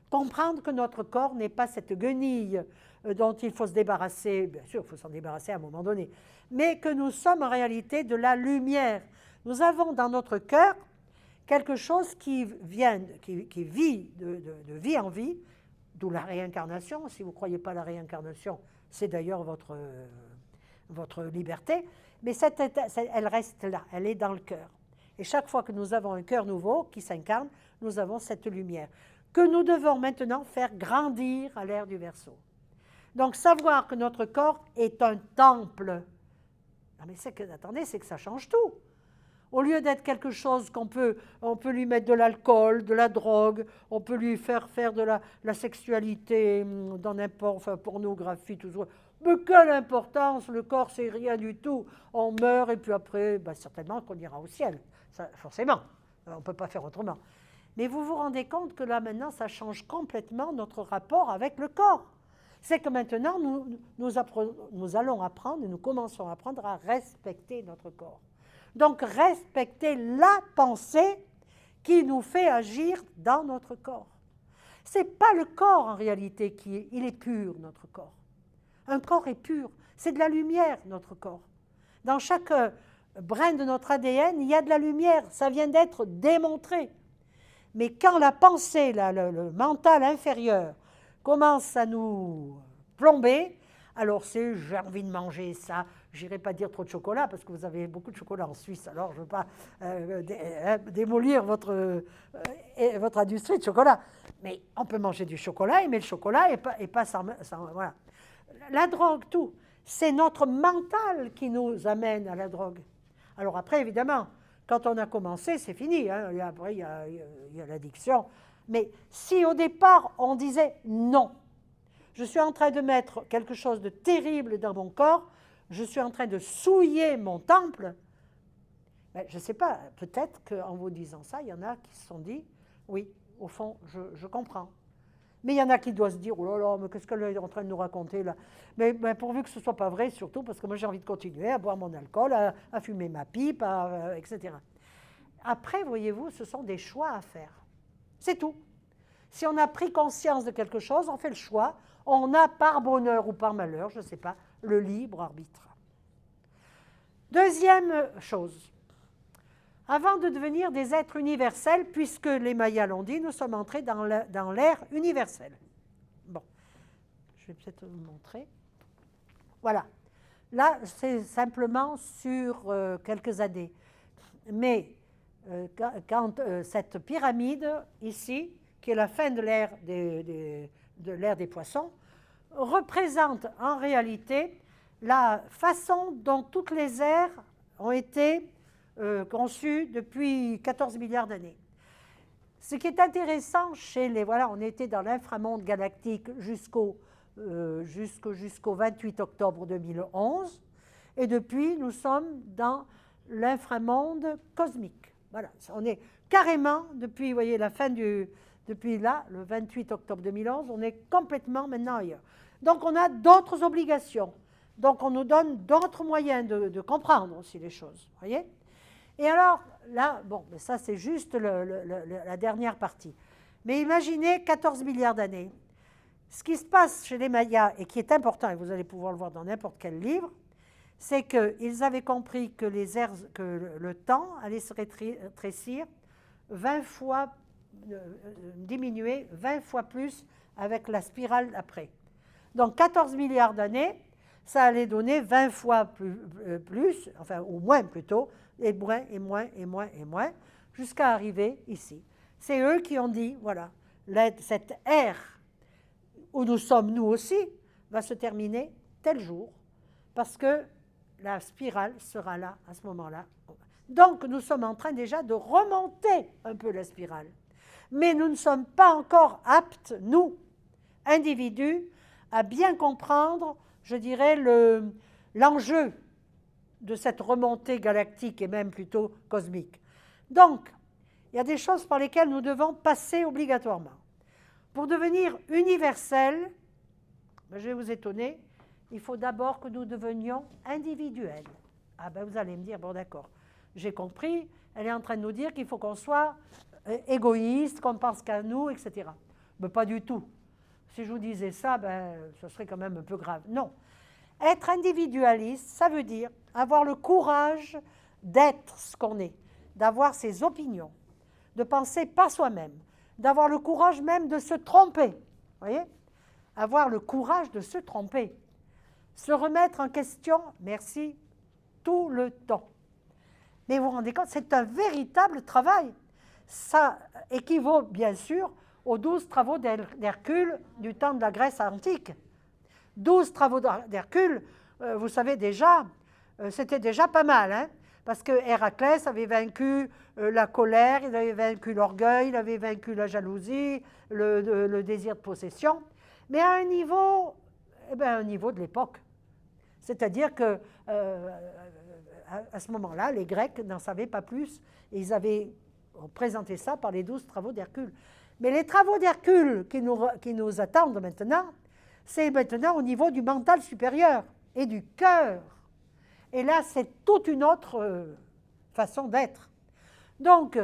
Comprendre que notre corps n'est pas cette guenille dont il faut se débarrasser, bien sûr, il faut s'en débarrasser à un moment donné, mais que nous sommes en réalité de la lumière. Nous avons dans notre cœur quelque chose qui vit de vie en vie, d'où la réincarnation. Si vous ne croyez pas à la réincarnation, c'est d'ailleurs votre liberté, mais elle reste là, elle est dans le cœur. Et chaque fois que nous avons un cœur nouveau qui s'incarne, nous avons cette lumière que nous devons maintenant faire grandir à l'ère du Verseau. Donc savoir que notre corps est un temple, non mais attendez, c'est que ça change tout. Au lieu d'être quelque chose on peut lui mettre de l'alcool, de la drogue, on peut lui faire de la sexualité, dans n'importe, enfin, pornographie, tout ça. Mais quelle importance, le corps c'est rien du tout. On meurt et puis après, ben, certainement qu'on ira au ciel, ça, forcément, on ne peut pas faire autrement. Mais vous vous rendez compte que là maintenant, ça change complètement notre rapport avec le corps. C'est que maintenant, nous allons apprendre et nous commençons à apprendre à respecter notre corps. Donc, respecter la pensée qui nous fait agir dans notre corps. Ce n'est pas le corps, en réalité, il est pur, notre corps. Un corps est pur. C'est de la lumière, notre corps. Dans chaque brin de notre ADN, il y a de la lumière. Ça vient d'être démontré. Mais quand la pensée, le mental inférieur, commence à nous plomber, alors c'est j'ai envie de manger ça, j'irai pas dire trop de chocolat parce que vous avez beaucoup de chocolat en Suisse, alors je ne veux pas démolir votre industrie de chocolat. Mais on peut manger du chocolat, aimer le chocolat et pas sans voilà. La drogue, tout, c'est notre mental qui nous amène à la drogue. Alors après, évidemment, quand on a commencé, c'est fini, hein. Après il y a l'addiction. Mais si au départ on disait non, je suis en train de mettre quelque chose de terrible dans mon corps, je suis en train de souiller mon temple, ben, je ne sais pas, peut-être qu'en vous disant ça, il y en a qui se sont dit, oui, au fond, je comprends. Mais il y en a qui doivent se dire, oh là là, mais qu'est-ce qu'elle est en train de nous raconter là? Mais pourvu que ce ne soit pas vrai, surtout, parce que moi j'ai envie de continuer à boire mon alcool, à fumer ma pipe, etc. Après, voyez-vous, ce sont des choix à faire. C'est tout. Si on a pris conscience de quelque chose, on fait le choix, on a par bonheur ou par malheur, je ne sais pas, le libre arbitre. Deuxième chose, avant de devenir des êtres universels, puisque les Mayas l'ont dit, nous sommes entrés dans l'ère universelle. Bon, je vais peut-être vous montrer. Voilà. Là, c'est simplement sur quelques années. Mais quand cette pyramide, ici, qui est la fin de l'ère des poissons, représente en réalité la façon dont toutes les ères ont été conçues depuis 14 milliards d'années. Ce qui est intéressant voilà, on était dans l'inframonde galactique jusqu'au 28 octobre 2011, et depuis, nous sommes dans l'inframonde cosmique. Voilà, on est carrément, depuis, vous voyez, depuis là, le 28 octobre 2011, on est complètement maintenant ailleurs. Donc, on a d'autres obligations. Donc, on nous donne d'autres moyens de comprendre aussi les choses. Voyez? Et alors, là, bon, mais ça, c'est juste la dernière partie. Mais imaginez 14 milliards d'années. Ce qui se passe chez les Mayas, et qui est important, et vous allez pouvoir le voir dans n'importe quel livre, c'est qu'ils avaient compris que le temps allait se rétrécir 20 fois, diminuer 20 fois plus avec la spirale après. Donc 14 milliards d'années, ça allait donner 20 fois plus, enfin, ou moins plutôt, et moins, et moins, et moins, et moins, jusqu'à arriver ici. C'est eux qui ont dit, voilà, cette ère où nous sommes nous aussi, va se terminer tel jour, parce que la spirale sera là à ce moment-là. Donc, nous sommes en train déjà de remonter un peu la spirale. Mais nous ne sommes pas encore aptes, nous, individus, à bien comprendre, je dirais, l'enjeu de cette remontée galactique et même plutôt cosmique. Donc, il y a des choses par lesquelles nous devons passer obligatoirement. Pour devenir universel, je vais vous étonner, il faut d'abord que nous devenions individuels. Ah ben vous allez me dire, bon d'accord, j'ai compris, elle est en train de nous dire qu'il faut qu'on soit égoïste, qu'on pense qu'à nous, etc. Mais pas du tout. Si je vous disais ça, ben, ce serait quand même un peu grave. Non. Être individualiste, ça veut dire avoir le courage d'être ce qu'on est, d'avoir ses opinions, de penser pas soi-même, d'avoir le courage même de se tromper. Voyez? Avoir le courage de se tromper. Se remettre en question, merci, tout le temps. Mais vous vous rendez compte, c'est un véritable travail. Ça équivaut bien sûr aux 12 travaux d'Hercule du temps de la Grèce antique. 12 travaux d'Hercule, vous savez déjà, c'était déjà pas mal, hein, parce que Héraclès avait vaincu la colère, il avait vaincu l'orgueil, il avait vaincu la jalousie, le désir de possession, mais à un niveau, un niveau de l'époque. C'est-à-dire que à ce moment-là, les Grecs n'en savaient pas plus, et ils avaient présenté ça par les 12 travaux d'Hercule. Mais les travaux d'Hercule qui nous attendent maintenant, c'est maintenant au niveau du mental supérieur et du cœur. Et là, c'est toute une autre façon d'être. Donc,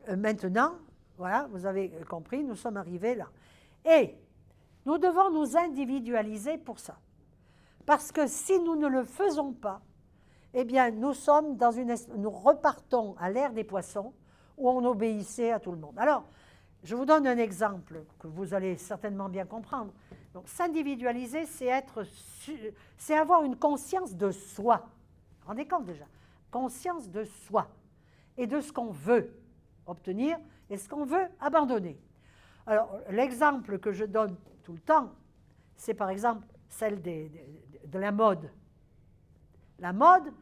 maintenant, voilà, vous avez compris, nous sommes arrivés là. Et nous devons nous individualiser pour ça. Parce que si nous ne le faisons pas, eh bien, nous repartons à l'ère des poissons où on obéissait à tout le monde. Alors, je vous donne un exemple que vous allez certainement bien comprendre. Donc, s'individualiser, c'est avoir une conscience de soi. Vous vous rendez compte déjà? Conscience de soi et de ce qu'on veut obtenir et ce qu'on veut abandonner. Alors, l'exemple que je donne tout le temps, c'est par exemple celle de la mode. La mode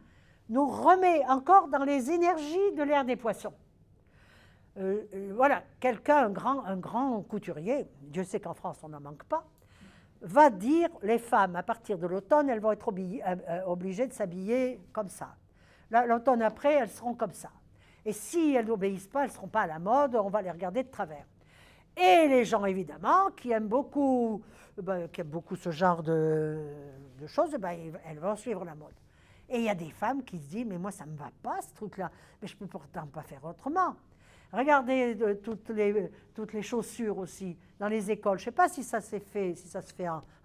nous remet encore dans les énergies de l'ère des poissons. Voilà, quelqu'un, un grand couturier, Dieu sait qu'en France on n'en manque pas, va dire les femmes, à partir de l'automne, elles vont être obligées de s'habiller comme ça. L'automne après, elles seront comme ça. Et si elles n'obéissent pas, elles ne seront pas à la mode, on va les regarder de travers. Et les gens, évidemment, qui aiment beaucoup ce genre de choses, elles vont suivre la mode. Et il y a des femmes qui se disent, mais moi, ça ne me va pas, ce truc-là. Mais je ne peux pourtant pas faire autrement. Regardez toutes les chaussures aussi dans les écoles. Je ne sais pas si ça se fait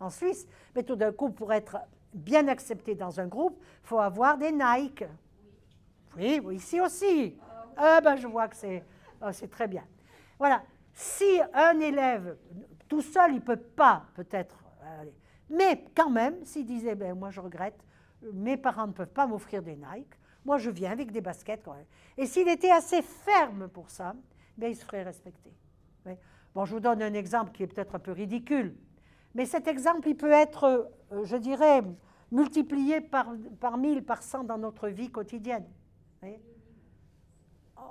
en Suisse, mais tout d'un coup, pour être bien accepté dans un groupe, il faut avoir des Nike. Oui, ici aussi. Je vois que c'est très bien. Voilà. Si un élève, tout seul, il ne peut pas peut-être aller. Mais quand même, s'il disait, moi je regrette, mes parents ne peuvent pas m'offrir des Nike, moi je viens avec des baskets quand même. Et s'il était assez ferme pour ça, il se ferait respecter. Oui. Bon, je vous donne un exemple qui est peut-être un peu ridicule, mais cet exemple, il peut être, je dirais, multiplié par 1000, par 100 dans notre vie quotidienne. Oui.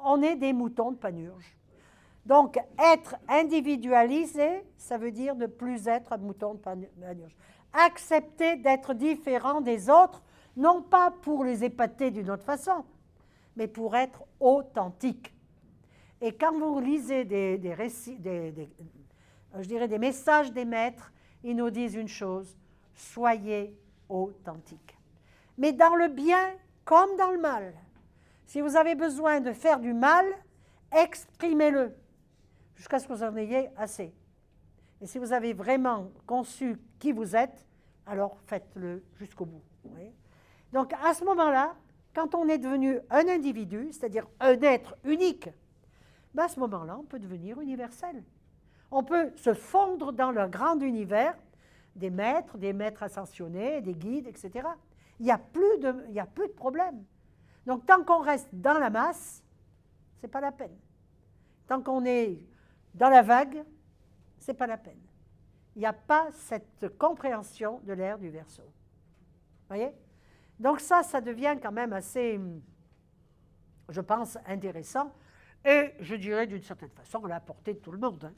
On est des moutons de Panurge. Donc, être individualisé, ça veut dire ne plus être un mouton de Panurge. Accepter d'être différent des autres, non pas pour les épater d'une autre façon, mais pour être authentique. Et quand vous lisez des récits, je dirais des messages des maîtres, ils nous disent une chose, soyez authentique. Mais dans le bien comme dans le mal. Si vous avez besoin de faire du mal, exprimez-le jusqu'à ce que vous en ayez assez. Et si vous avez vraiment conçu qui vous êtes, alors faites-le jusqu'au bout. Oui. Donc à ce moment-là, quand on est devenu un individu, c'est-à-dire un être unique, à ce moment-là, on peut devenir universel. On peut se fondre dans le grand univers des maîtres ascensionnés, des guides, etc. Il n'y a plus de problème. Donc tant qu'on reste dans la masse, ce n'est pas la peine. Tant qu'on est dans la vague, ce n'est pas la peine. Il n'y a pas cette compréhension de l'ère du Verseau. Vous voyez? Donc ça devient quand même assez, je pense, intéressant. Et je dirais d'une certaine façon à la portée de tout le monde.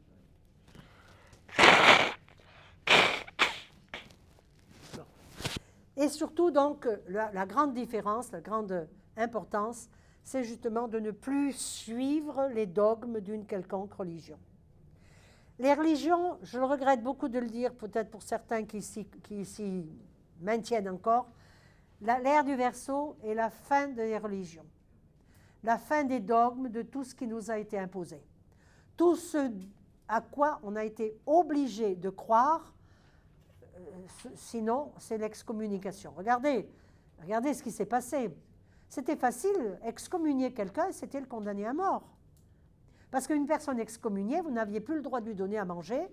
Bon. Et surtout, donc, la grande différence, la grande importance, c'est justement de ne plus suivre les dogmes d'une quelconque religion. Les religions, je le regrette beaucoup de le dire, peut-être pour certains qui s'y maintiennent encore, l'ère du Verseau est la fin des religions, la fin des dogmes, de tout ce qui nous a été imposé. Tout ce à quoi on a été obligé de croire, sinon c'est l'excommunication. Regardez ce qui s'est passé. C'était facile, excommunier quelqu'un, c'était le condamner à mort. Parce qu'une personne excommuniée, vous n'aviez plus le droit de lui donner à manger,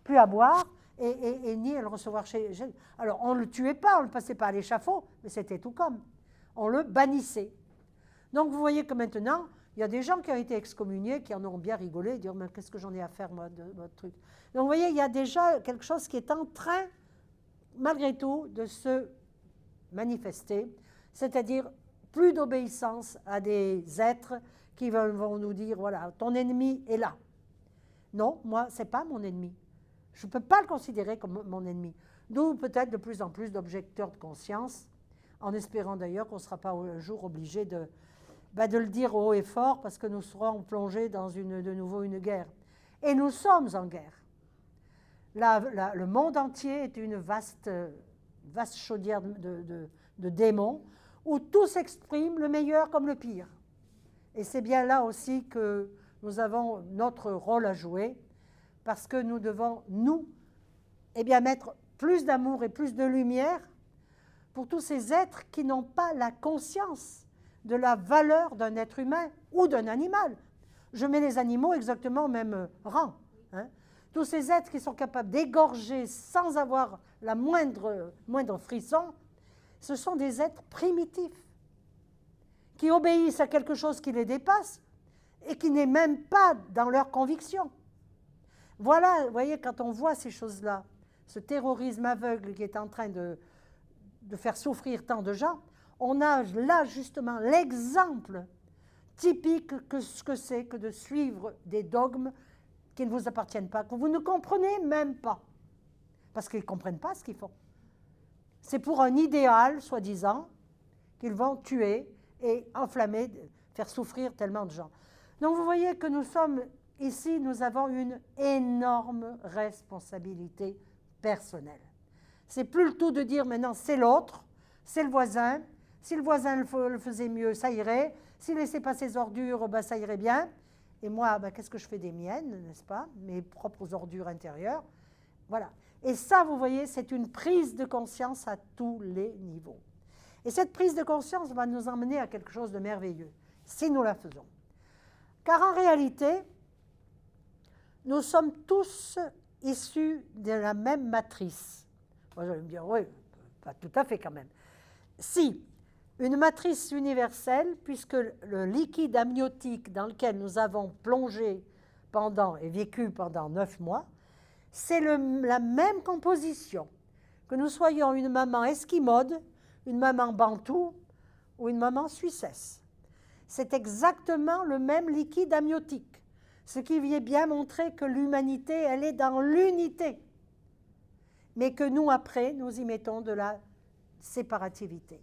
plus à boire, et ni à le recevoir chez... Alors, on ne le tuait pas, on ne le passait pas à l'échafaud, mais c'était tout comme. On le bannissait. Donc, vous voyez que maintenant, il y a des gens qui ont été excommuniés, qui en ont bien rigolé, et dire, mais qu'est-ce que j'en ai à faire, moi, de votre truc. Donc, vous voyez, il y a déjà quelque chose qui est en train, malgré tout, de se manifester, c'est-à-dire plus d'obéissance à des êtres qui vont nous dire, voilà, ton ennemi est là. Non, moi, ce n'est pas mon ennemi. Je ne peux pas le considérer comme mon ennemi. D'où peut-être de plus en plus d'objecteurs de conscience, en espérant d'ailleurs qu'on ne sera pas un jour obligé de le dire haut et fort, parce que nous serons plongés dans de nouveau une guerre. Et nous sommes en guerre. Le monde entier est une vaste chaudière de démons, où tout s'exprime, le meilleur comme le pire. Et c'est bien là aussi que nous avons notre rôle à jouer, parce que nous devons, mettre plus d'amour et plus de lumière pour tous ces êtres qui n'ont pas la conscience de la valeur d'un être humain ou d'un animal. Je mets les animaux exactement au même rang. Hein. Tous ces êtres qui sont capables d'égorger sans avoir la moindre frisson, ce sont des êtres primitifs, qui obéissent à quelque chose qui les dépasse et qui n'est même pas dans leur conviction. Voilà, vous voyez, quand on voit ces choses-là, ce terrorisme aveugle qui est en train de faire souffrir tant de gens, on a là justement l'exemple typique que ce que c'est que de suivre des dogmes qui ne vous appartiennent pas, que vous ne comprenez même pas, parce qu'ils ne comprennent pas ce qu'ils font. C'est pour un idéal, soi-disant, qu'ils vont tuer et enflammer, faire souffrir tellement de gens. Donc vous voyez que nous sommes ici, nous avons une énorme responsabilité personnelle. C'est plus le tout de dire maintenant c'est l'autre, c'est le voisin. Si le voisin le faisait mieux, ça irait. S'il laissait pas ses ordures, ça irait bien. Et moi, qu'est-ce que je fais des miennes, n'est-ce pas? Mes propres ordures intérieures. Voilà. Et ça, vous voyez, c'est une prise de conscience à tous les niveaux. Et cette prise de conscience va nous emmener à quelque chose de merveilleux, si nous la faisons. Car en réalité, nous sommes tous issus de la même matrice. Moi, je vais me dire, oui, pas tout à fait quand même. Si, une matrice universelle, puisque le liquide amniotique dans lequel nous avons plongé et vécu pendant 9 mois, c'est la même composition. Que nous soyons une maman esquimaude, une maman bantoue ou une maman suissesse. C'est exactement le même liquide amniotique. Ce qui vient bien montrer que l'humanité, elle est dans l'unité. Mais que nous, après, nous y mettons de la séparativité.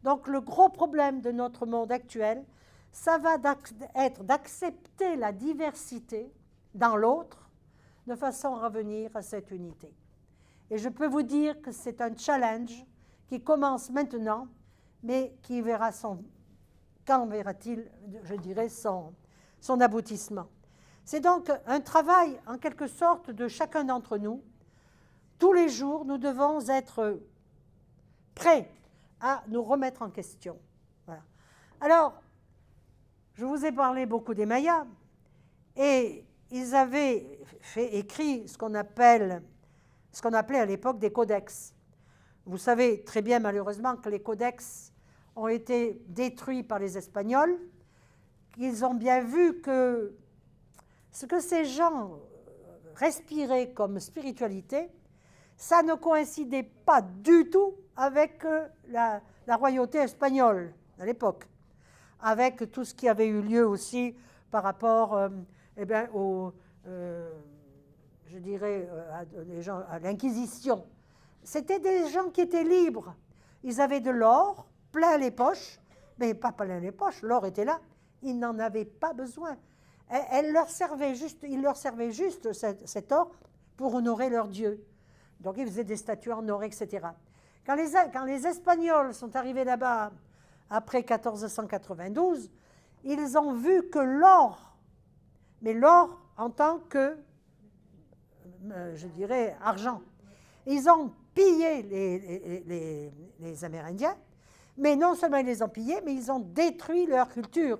Donc, le gros problème de notre monde actuel, ça va être d'accepter la diversité dans l'autre de façon à revenir à cette unité. Et je peux vous dire que c'est un challenge qui commence maintenant, mais qui verra quand verra-t-il, je dirais, son aboutissement. C'est donc un travail, en quelque sorte, de chacun d'entre nous. Tous les jours, nous devons être prêts à nous remettre en question. Voilà. Alors, je vous ai parlé beaucoup des Mayas, et ils avaient écrit ce qu'on appelait à l'époque des codex. Vous savez très bien, malheureusement, que les codex ont été détruits par les Espagnols, qu'ils ont bien vu que ce que ces gens respiraient comme spiritualité, ça ne coïncidait pas du tout avec la royauté espagnole à l'époque, avec tout ce qui avait eu lieu aussi par rapport à l'Inquisition. C'était des gens qui étaient libres. Ils avaient de l'or plein les poches, mais pas plein les poches, l'or était là. Ils n'en avaient pas besoin. Il leur servait juste cet or pour honorer leur Dieu. Donc ils faisaient des statues en or, etc. Quand les Espagnols sont arrivés là-bas après 1492, ils ont vu que l'or, mais l'or en tant que, je dirais, argent. Ils ont pillé les Amérindiens, mais non seulement ils les ont pillés, mais ils ont détruit leur culture.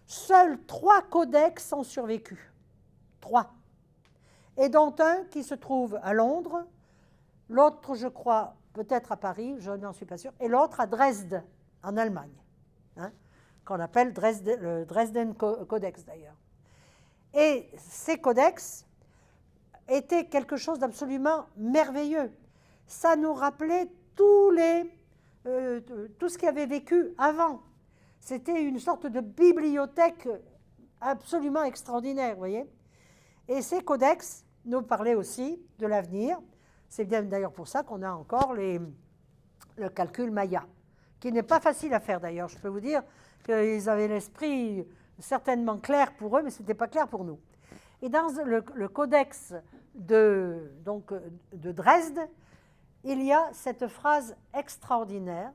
seuls 3 codex ont survécu. 3. Et dont un qui se trouve à Londres, l'autre, je crois, peut-être à Paris, je n'en suis pas sûre, et l'autre à Dresde, en Allemagne, hein, qu'on appelle le Dresden Codex d'ailleurs. Et ces codex étaient quelque chose d'absolument merveilleux. Ça nous rappelait tout ce qui avait vécu avant. C'était une sorte de bibliothèque absolument extraordinaire, vous voyez. Et ces codex nous parlaient aussi de l'avenir. C'est bien d'ailleurs pour ça qu'on a encore le calcul maya, qui n'est pas facile à faire d'ailleurs. Je peux vous dire qu'ils avaient l'esprit certainement clair pour eux, mais ce n'était pas clair pour nous. Et dans le codex de Dresde, il y a cette phrase extraordinaire.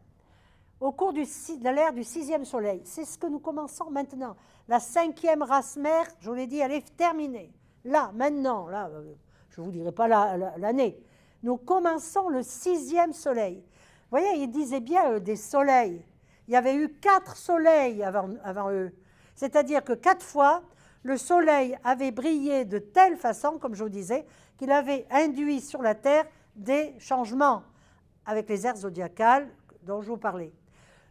Au cours de l'ère du 6e soleil, c'est ce que nous commençons maintenant. La 5e race mère, je vous l'ai dit, elle est terminée. Là, maintenant, là, je ne vous dirai pas l'année. Nous commençons le 6e soleil. Vous voyez, ils disaient bien des soleils. Il y avait eu 4 soleils avant eux. C'est-à-dire que 4 fois, le soleil avait brillé de telle façon, comme je vous disais, qu'il avait induit sur la Terre des changements avec les aires zodiacales dont je vous parlais.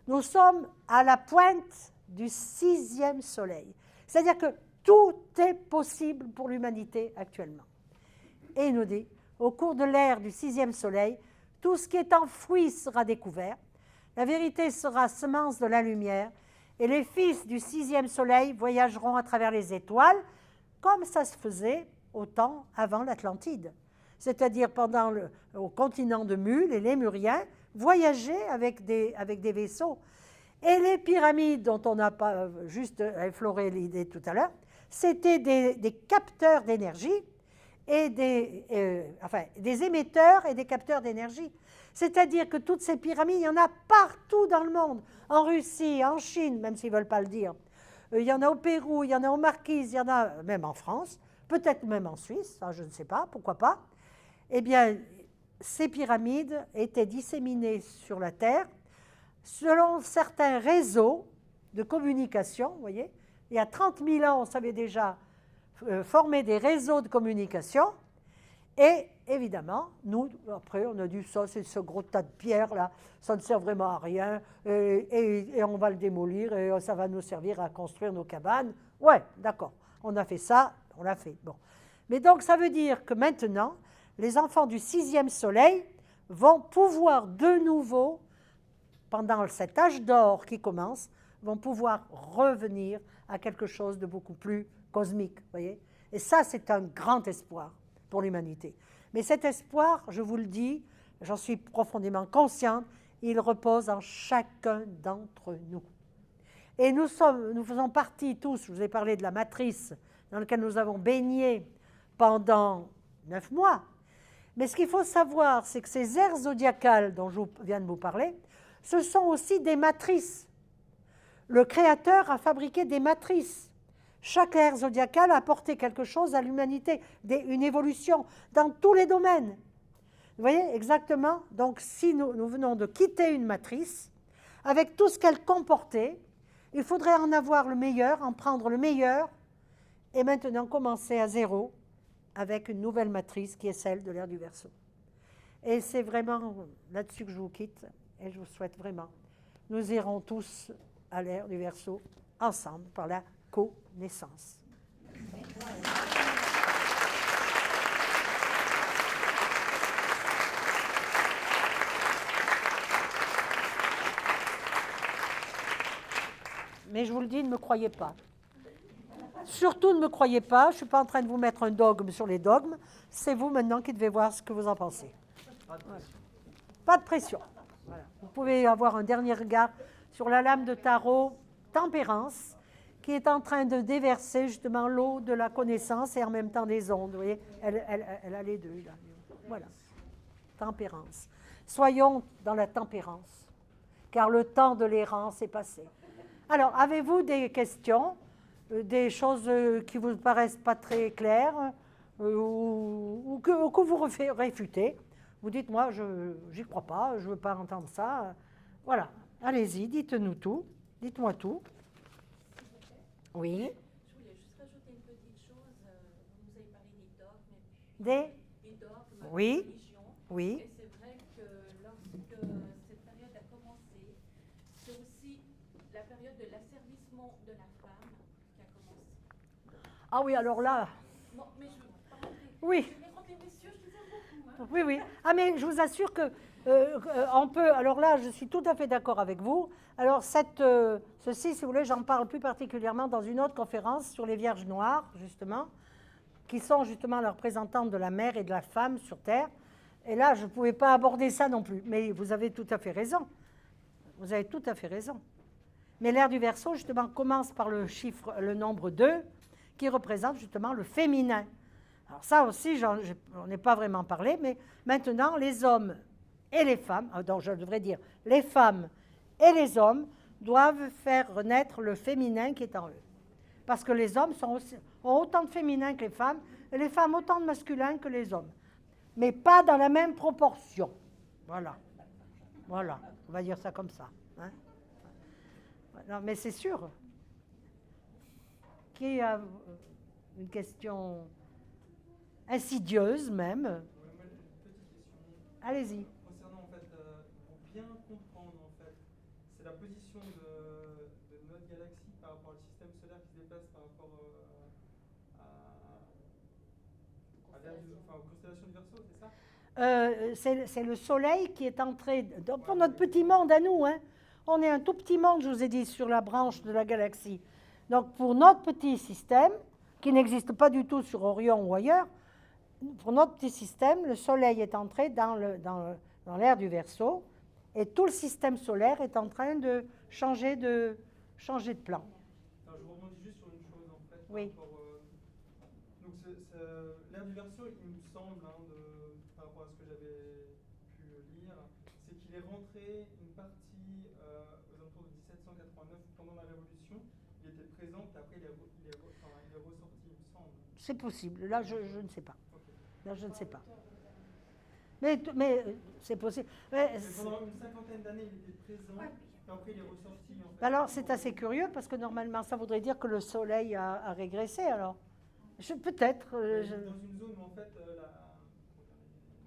Nous sommes à la pointe du 6e soleil. C'est-à-dire que tout est possible pour l'humanité actuellement. Et il nous dit, au cours de l'ère du 6e soleil, tout ce qui est enfoui sera découvert, la vérité sera semence de la lumière, et les fils du 6e soleil voyageront à travers les étoiles, comme ça se faisait au temps avant l'Atlantide. C'est-à-dire au continent de Mule, et les Lémuriens voyageaient avec des vaisseaux. Et les pyramides, dont on n'a pas juste effleuré l'idée tout à l'heure, c'était des capteurs d'énergie, et des émetteurs et des capteurs d'énergie. C'est-à-dire que toutes ces pyramides, il y en a partout dans le monde, en Russie, en Chine, même s'ils ne veulent pas le dire. Il y en a au Pérou, il y en a aux Marquises, il y en a même en France, peut-être même en Suisse, ça, je ne sais pas, pourquoi pas. Eh bien, ces pyramides étaient disséminées sur la Terre selon certains réseaux de communication, vous voyez. Il y a 30 000 ans, on savait déjà former des réseaux de communication. Et évidemment, nous, après, on a dit ça, c'est ce gros tas de pierres là, ça ne sert vraiment à rien, et on va le démolir, et ça va nous servir à construire nos cabanes. Ouais, d'accord, on a fait ça, on l'a fait. Bon. Mais donc, ça veut dire que maintenant, les enfants du 6e soleil vont pouvoir de nouveau, pendant cet âge d'or qui commence, vont pouvoir revenir à quelque chose de beaucoup plus cosmique, voyez. Et ça, c'est un grand espoir pour l'humanité. Mais cet espoir, je vous le dis, j'en suis profondément consciente, il repose en chacun d'entre nous. Et nous faisons partie tous, je vous ai parlé de la matrice dans laquelle nous avons baigné pendant 9 mois. Mais ce qu'il faut savoir, c'est que ces aires zodiacales dont je viens de vous parler, ce sont aussi des matrices. Le Créateur a fabriqué des matrices. Chaque ère zodiacale a apporté quelque chose à l'humanité, une évolution dans tous les domaines. Vous voyez, exactement. Donc, si nous venons de quitter une matrice, avec tout ce qu'elle comportait, il faudrait en avoir le meilleur, en prendre le meilleur, et maintenant commencer à zéro avec une nouvelle matrice qui est celle de l'ère du Verseau. Et c'est vraiment là-dessus que je vous quitte, et je vous souhaite vraiment. Nous irons tous à l'ère du Verseau ensemble par la connaissance. Mais je vous le dis, ne me croyez pas. Surtout ne me croyez pas, je ne suis pas en train de vous mettre un dogme sur les dogmes, c'est vous maintenant qui devez voir ce que vous en pensez. Pas de pression. Voilà. Vous pouvez avoir un dernier regard sur la lame de tarot Tempérance, qui est en train de déverser justement l'eau de la connaissance et en même temps des ondes. Vous voyez, elle a les deux. Là. Voilà. Tempérance. Soyons dans la tempérance, car le temps de l'errance est passé. Alors, avez-vous des questions, des choses qui vous paraissent pas très claires ou que vous réfutez? Vous dites, moi, je n'y crois pas, je ne veux pas entendre ça. Voilà, allez-y, dites-nous tout, dites-moi tout. Oui. Je voulais juste rajouter une petite chose. Vous nous avez parlé des dogmes, et puis Des des dogmes, Oui. des religions. Oui. Et c'est vrai que lorsque cette période a commencé, c'est aussi la période de l'asservissement de la femme qui a commencé. Ah oui, alors là, Bon, mais je veux pas rentrer. oui. Je vais rentrer, messieurs, je vous aime beaucoup. Hein. Oui, oui. Ah, mais je vous assure que on peut. Alors là, je suis tout à fait d'accord avec vous. Alors, ceci, si vous voulez, j'en parle plus particulièrement dans une autre conférence sur les Vierges Noires, justement, qui sont justement les représentantes de la mère et de la femme sur Terre. Et là, je ne pouvais pas aborder ça non plus. Mais vous avez tout à fait raison. Vous avez tout à fait raison. Mais l'ère du Verseau, justement, commence par le nombre 2, qui représente justement le féminin. Alors ça aussi, on n'est pas vraiment parlé, mais maintenant, les hommes et les femmes, donc je devrais dire les femmes et les hommes, doivent faire renaître le féminin qui est en eux. Parce que les hommes ont autant de féminin que les femmes, et les femmes autant de masculin que les hommes. Mais pas dans la même proportion. Voilà. Voilà, on va dire ça comme ça. Hein. Non, mais c'est sûr. Qui a une question insidieuse même? Ouais, moi, j'ai une petite question. Allez-y. Concernant, en fait, pour bien comprendre, en fait, c'est la position de notre galaxie par rapport au système solaire qui se déplace par rapport aux constellations du Verseau, c'est ça? C'est le Soleil qui est entré pour notre petit monde à nous. Hein. On est un tout petit monde, je vous ai dit, sur la branche de la galaxie. Donc, pour notre petit système, qui n'existe pas du tout sur Orion ou ailleurs, pour notre petit système, le Soleil est entré dans l'ère du Verseau et tout le système solaire est en train de changer de plan. Alors, je vous rebondis juste sur une chose, en fait. Oui. Donc, l'ère du Verseau, il me semble, par rapport à ce que j'avais pu lire, c'est qu'il est rentré une partie aux alentours de 1789, pendant la Révolution. Il était présent, puis après il est ressorti, il me semble. C'est possible. Là, je ne sais pas. Okay. Là, je ne sais pas. Mais c'est possible. Pendant une cinquantaine d'années, il était présent, puis après il est ressorti. En fait. Alors, c'est assez curieux parce que normalement, ça voudrait dire que le Soleil a régressé. Alors, peut-être. Dans une zone où en fait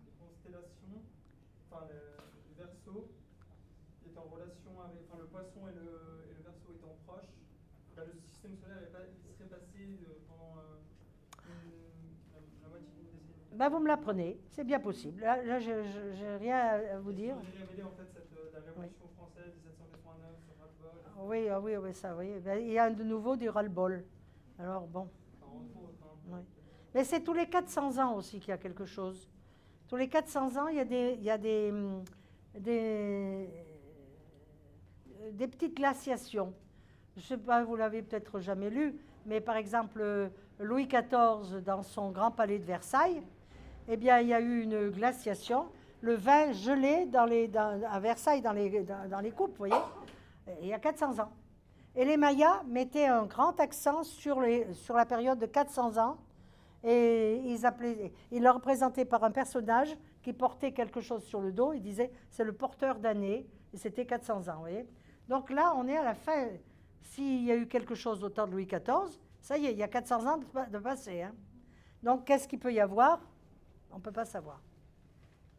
les constellations, enfin le Verseau est en relation avec, enfin le Poisson et le Verseau étant proches, là, le système solaire il serait passé pendant la moitié d'une décennie. Ben, vous me l'apprenez, c'est bien possible. Là je n'ai rien à vous dire. J'ai révélé en fait la Révolution française 1789 sur ras-le-bol. Oui, ça, oui. Ben, il y a de nouveau du ras-le-bol. Alors, bon. Enfin, entre autres. Oui. Mais c'est tous les 400 ans aussi qu'il y a quelque chose. Tous les 400 ans, il y a des petites glaciations. Je ne sais pas, vous l'avez peut-être jamais lu, mais par exemple, Louis XIV, dans son grand palais de Versailles, eh bien, il y a eu une glaciation, le vin gelé à Versailles dans les coupes, vous voyez, il y a 400 ans. Et les Mayas mettaient un grand accent sur la période de 400 ans, et ils le représentaient par un personnage qui portait quelque chose sur le dos, ils disaient c'est le porteur d'année, et c'était 400 ans, vous voyez. Donc là, on est à la fin. S'il y a eu quelque chose au temps de Louis XIV, ça y est, il y a 400 ans de passé. Hein. Donc, qu'est-ce qu'il peut y avoir? On ne peut pas savoir.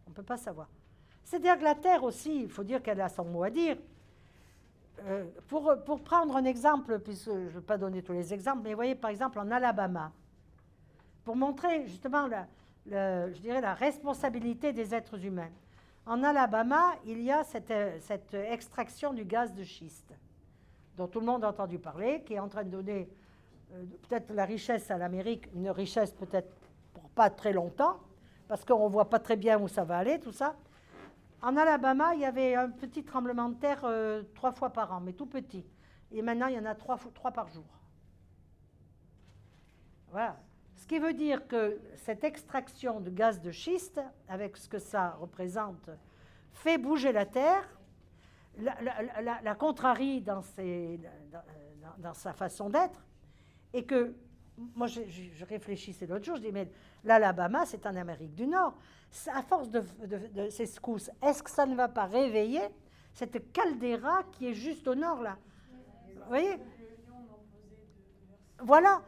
On ne peut pas savoir. C'est-à-dire que la Terre aussi, il faut dire qu'elle a son mot à dire. Pour prendre un exemple, puisque je ne veux pas donner tous les exemples, mais vous voyez, par exemple, en Alabama, pour montrer justement je dirais la responsabilité des êtres humains. En Alabama, il y a cette extraction du gaz de schiste, dont tout le monde a entendu parler, qui est en train de donner peut-être la richesse à l'Amérique, une richesse peut-être pour pas très longtemps, parce qu'on ne voit pas très bien où ça va aller, tout ça. En Alabama, il y avait un petit tremblement de terre 3 fois par an, mais tout petit. Et maintenant, il y en a 3 par jour. Voilà. Ce qui veut dire que cette extraction de gaz de schiste, avec ce que ça représente, fait bouger la Terre, la contrarie dans sa façon d'être, et que, moi je réfléchissais l'autre jour, je dis, mais l'Alabama, c'est en Amérique du Nord. À force de ces secousses, est-ce que ça ne va pas réveiller cette caldeira qui est juste au nord, là? Vous voyez? Voilà,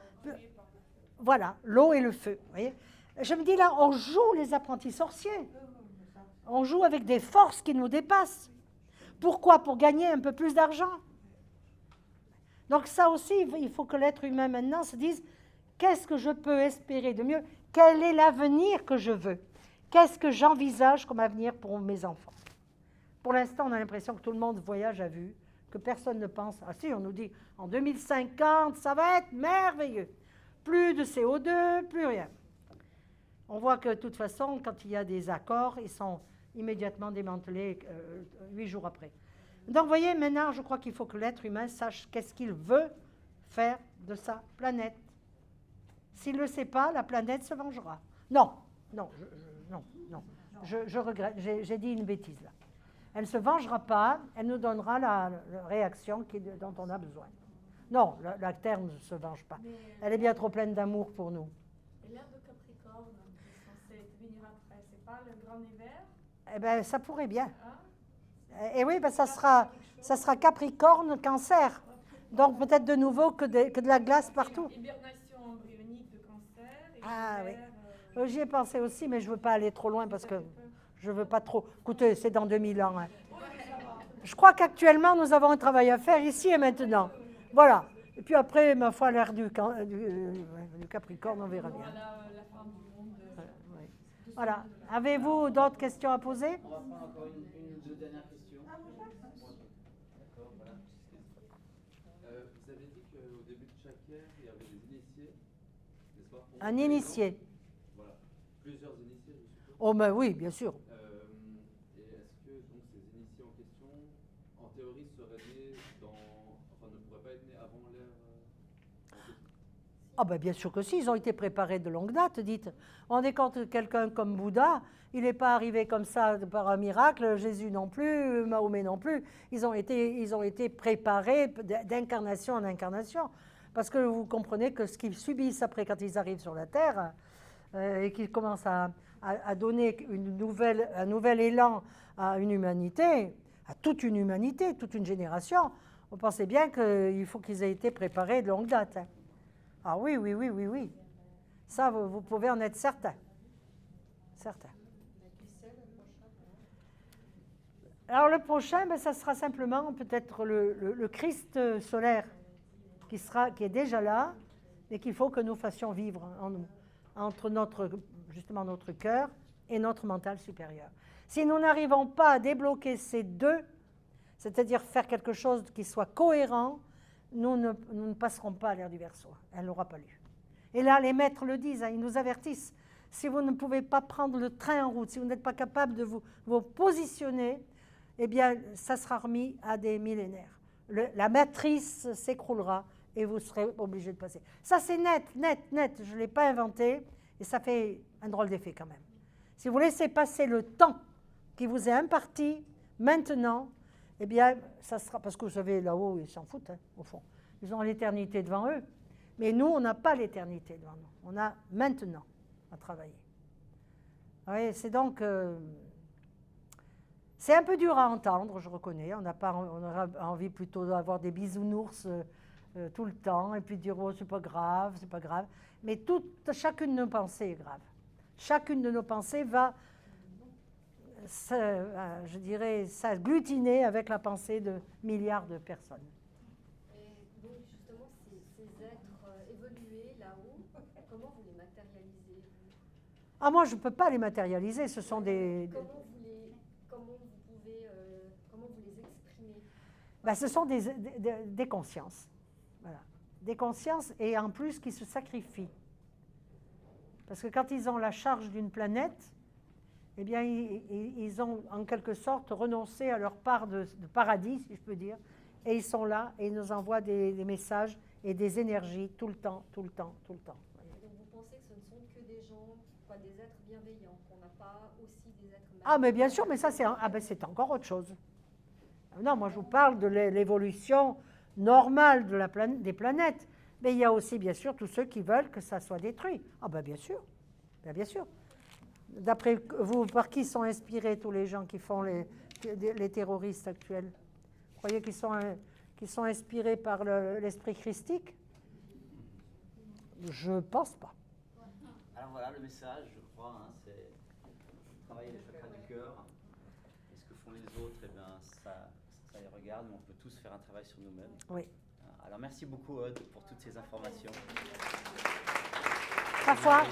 voilà, l'eau et le feu. Vous voyez, je me dis là, on joue les apprentis sorciers. On joue avec des forces qui nous dépassent. Pourquoi? Pour gagner un peu plus d'argent. Donc ça aussi, il faut que l'être humain maintenant se dise, qu'est-ce que je peux espérer de mieux? Quel est l'avenir que je veux? Qu'est-ce que j'envisage comme avenir pour mes enfants? Pour l'instant, on a l'impression que tout le monde voyage à vue, que personne ne pense. Ah si, on nous dit, en 2050, ça va être merveilleux. Plus de CO2, plus rien. On voit que de toute façon, quand il y a des accords, ils sont immédiatement démantelés 8 jours après. Donc, vous voyez, maintenant, je crois qu'il faut que l'être humain sache qu'est-ce qu'il veut faire de sa planète. S'il ne le sait pas, la planète se vengera. Non, je regrette, j'ai dit une bêtise là. Elle ne se vengera pas, elle nous donnera la réaction dont on a besoin. Non, la Terre ne se venge pas. Elle est bien trop pleine d'amour pour nous. Et l'ère de Capricorne, qui est censée venir après, c'est pas le grand hiver? Eh bien, ça pourrait bien. Hein? Et oui, ben, ça sera Capricorne, Cancer. Donc peut-être de nouveau que de la glace partout. Hibernation embryonique de Cancer. Et Ah oui. hiver, J'y ai pensé aussi, mais je ne veux pas aller trop loin parce que je ne veux pas trop. Écoutez, c'est dans 2000 ans. Hein. Je crois qu'actuellement, nous avons un travail à faire ici et maintenant. Voilà. Et puis après, ma foi, l'ère du Capricorne, on verra bien. la fin du monde. Oui. Voilà. Avez-vous d'autres questions à poser? On va prendre encore une ou deux dernières questions. D'accord, voilà. Vous avez dit qu'au début de chaque ère, il y avait des initiés, n'est-ce pas? Un initié. Voilà. Plusieurs initiés, je suppose. Oh ben oui, bien sûr. Et est-ce que donc, ces initiés en question, en théorie, seraient nés enfin, ne pourraient pas être nés avant l'ère en question? Ah ben bien sûr que si, ils ont été préparés de longue date, dites. On est compte quelqu'un comme Bouddha, il n'est pas arrivé comme ça par un miracle, Jésus non plus, Mahomet non plus. Ils ont été préparés d'incarnation en incarnation. Parce que vous comprenez que ce qu'ils subissent après quand ils arrivent sur la Terre, et qu'ils commencent à donner un nouvel élan à une humanité, à toute une humanité, toute une génération, vous pensez bien qu'il faut qu'ils aient été préparés de longue date. Hein. Ah oui, oui, oui, oui, oui. Ça, vous pouvez en être certain. Certain. Alors le prochain, ben, ça sera simplement peut-être le Christ solaire qui est déjà là et qu'il faut que nous fassions vivre en nous, entre justement notre cœur et notre mental supérieur. Si nous n'arrivons pas à débloquer ces deux, c'est-à-dire faire quelque chose qui soit cohérent, nous ne passerons pas à l'ère du Verseau. Elle n'aura pas lieu. Et là, les maîtres le disent, hein, ils nous avertissent. Si vous ne pouvez pas prendre le train en route, si vous n'êtes pas capable de vous positionner, eh bien, ça sera remis à des millénaires. La matrice s'écroulera et vous serez obligé de passer. Ça, c'est net. Je ne l'ai pas inventé et ça fait un drôle d'effet quand même. Si vous laissez passer le temps qui vous est imparti maintenant, eh bien, ça sera... Parce que vous savez, là-haut, ils s'en foutent, hein, au fond. Ils ont l'éternité devant eux. Mais nous, on n'a pas l'éternité devant nous. On a maintenant à travailler. Oui, c'est donc... c'est un peu dur à entendre, je reconnais. On aura envie plutôt d'avoir des bisounours tout le temps et puis de dire, oh, c'est pas grave, c'est pas grave. Mais chacune de nos pensées est grave. Chacune de nos pensées va... je dirais, s'agglutiner avec la pensée de milliards de personnes. Et donc, justement, ces êtres évolués là-haut, comment vous les matérialisez? Ah, moi, je ne peux pas les matérialiser, ce sont des... Comment vous les exprimez? Ben, ce sont des consciences. Voilà. Des consciences et en plus qui se sacrifient. Parce que quand ils ont la charge d'une planète, eh bien, ils ont en quelque sorte renoncé à leur part de paradis, si je peux dire, et ils sont là et ils nous envoient des messages et des énergies tout le temps. Donc vous pensez que ce ne sont que des gens, des êtres bienveillants, qu'on n'a pas aussi des êtres malveillants? Ah, mais bien sûr, mais ça, c'est encore autre chose. Non, moi, je vous parle de l'évolution normale des planètes. Mais il y a aussi, bien sûr, tous ceux qui veulent que ça soit détruit. Ah, ben bien sûr. Bien sûr. D'après vous, par qui sont inspirés tous les gens qui font les terroristes actuels? Vous croyez qu'ils sont inspirés par l'esprit christique? Je pense pas. Alors voilà, le message, je crois, hein, c'est travailler les chakras du cœur. Et ce que font les autres, eh bien, ça les regarde, mais on peut tous faire un travail sur nous-mêmes. Oui. Alors merci beaucoup, Aude, pour toutes ces informations. Parfois,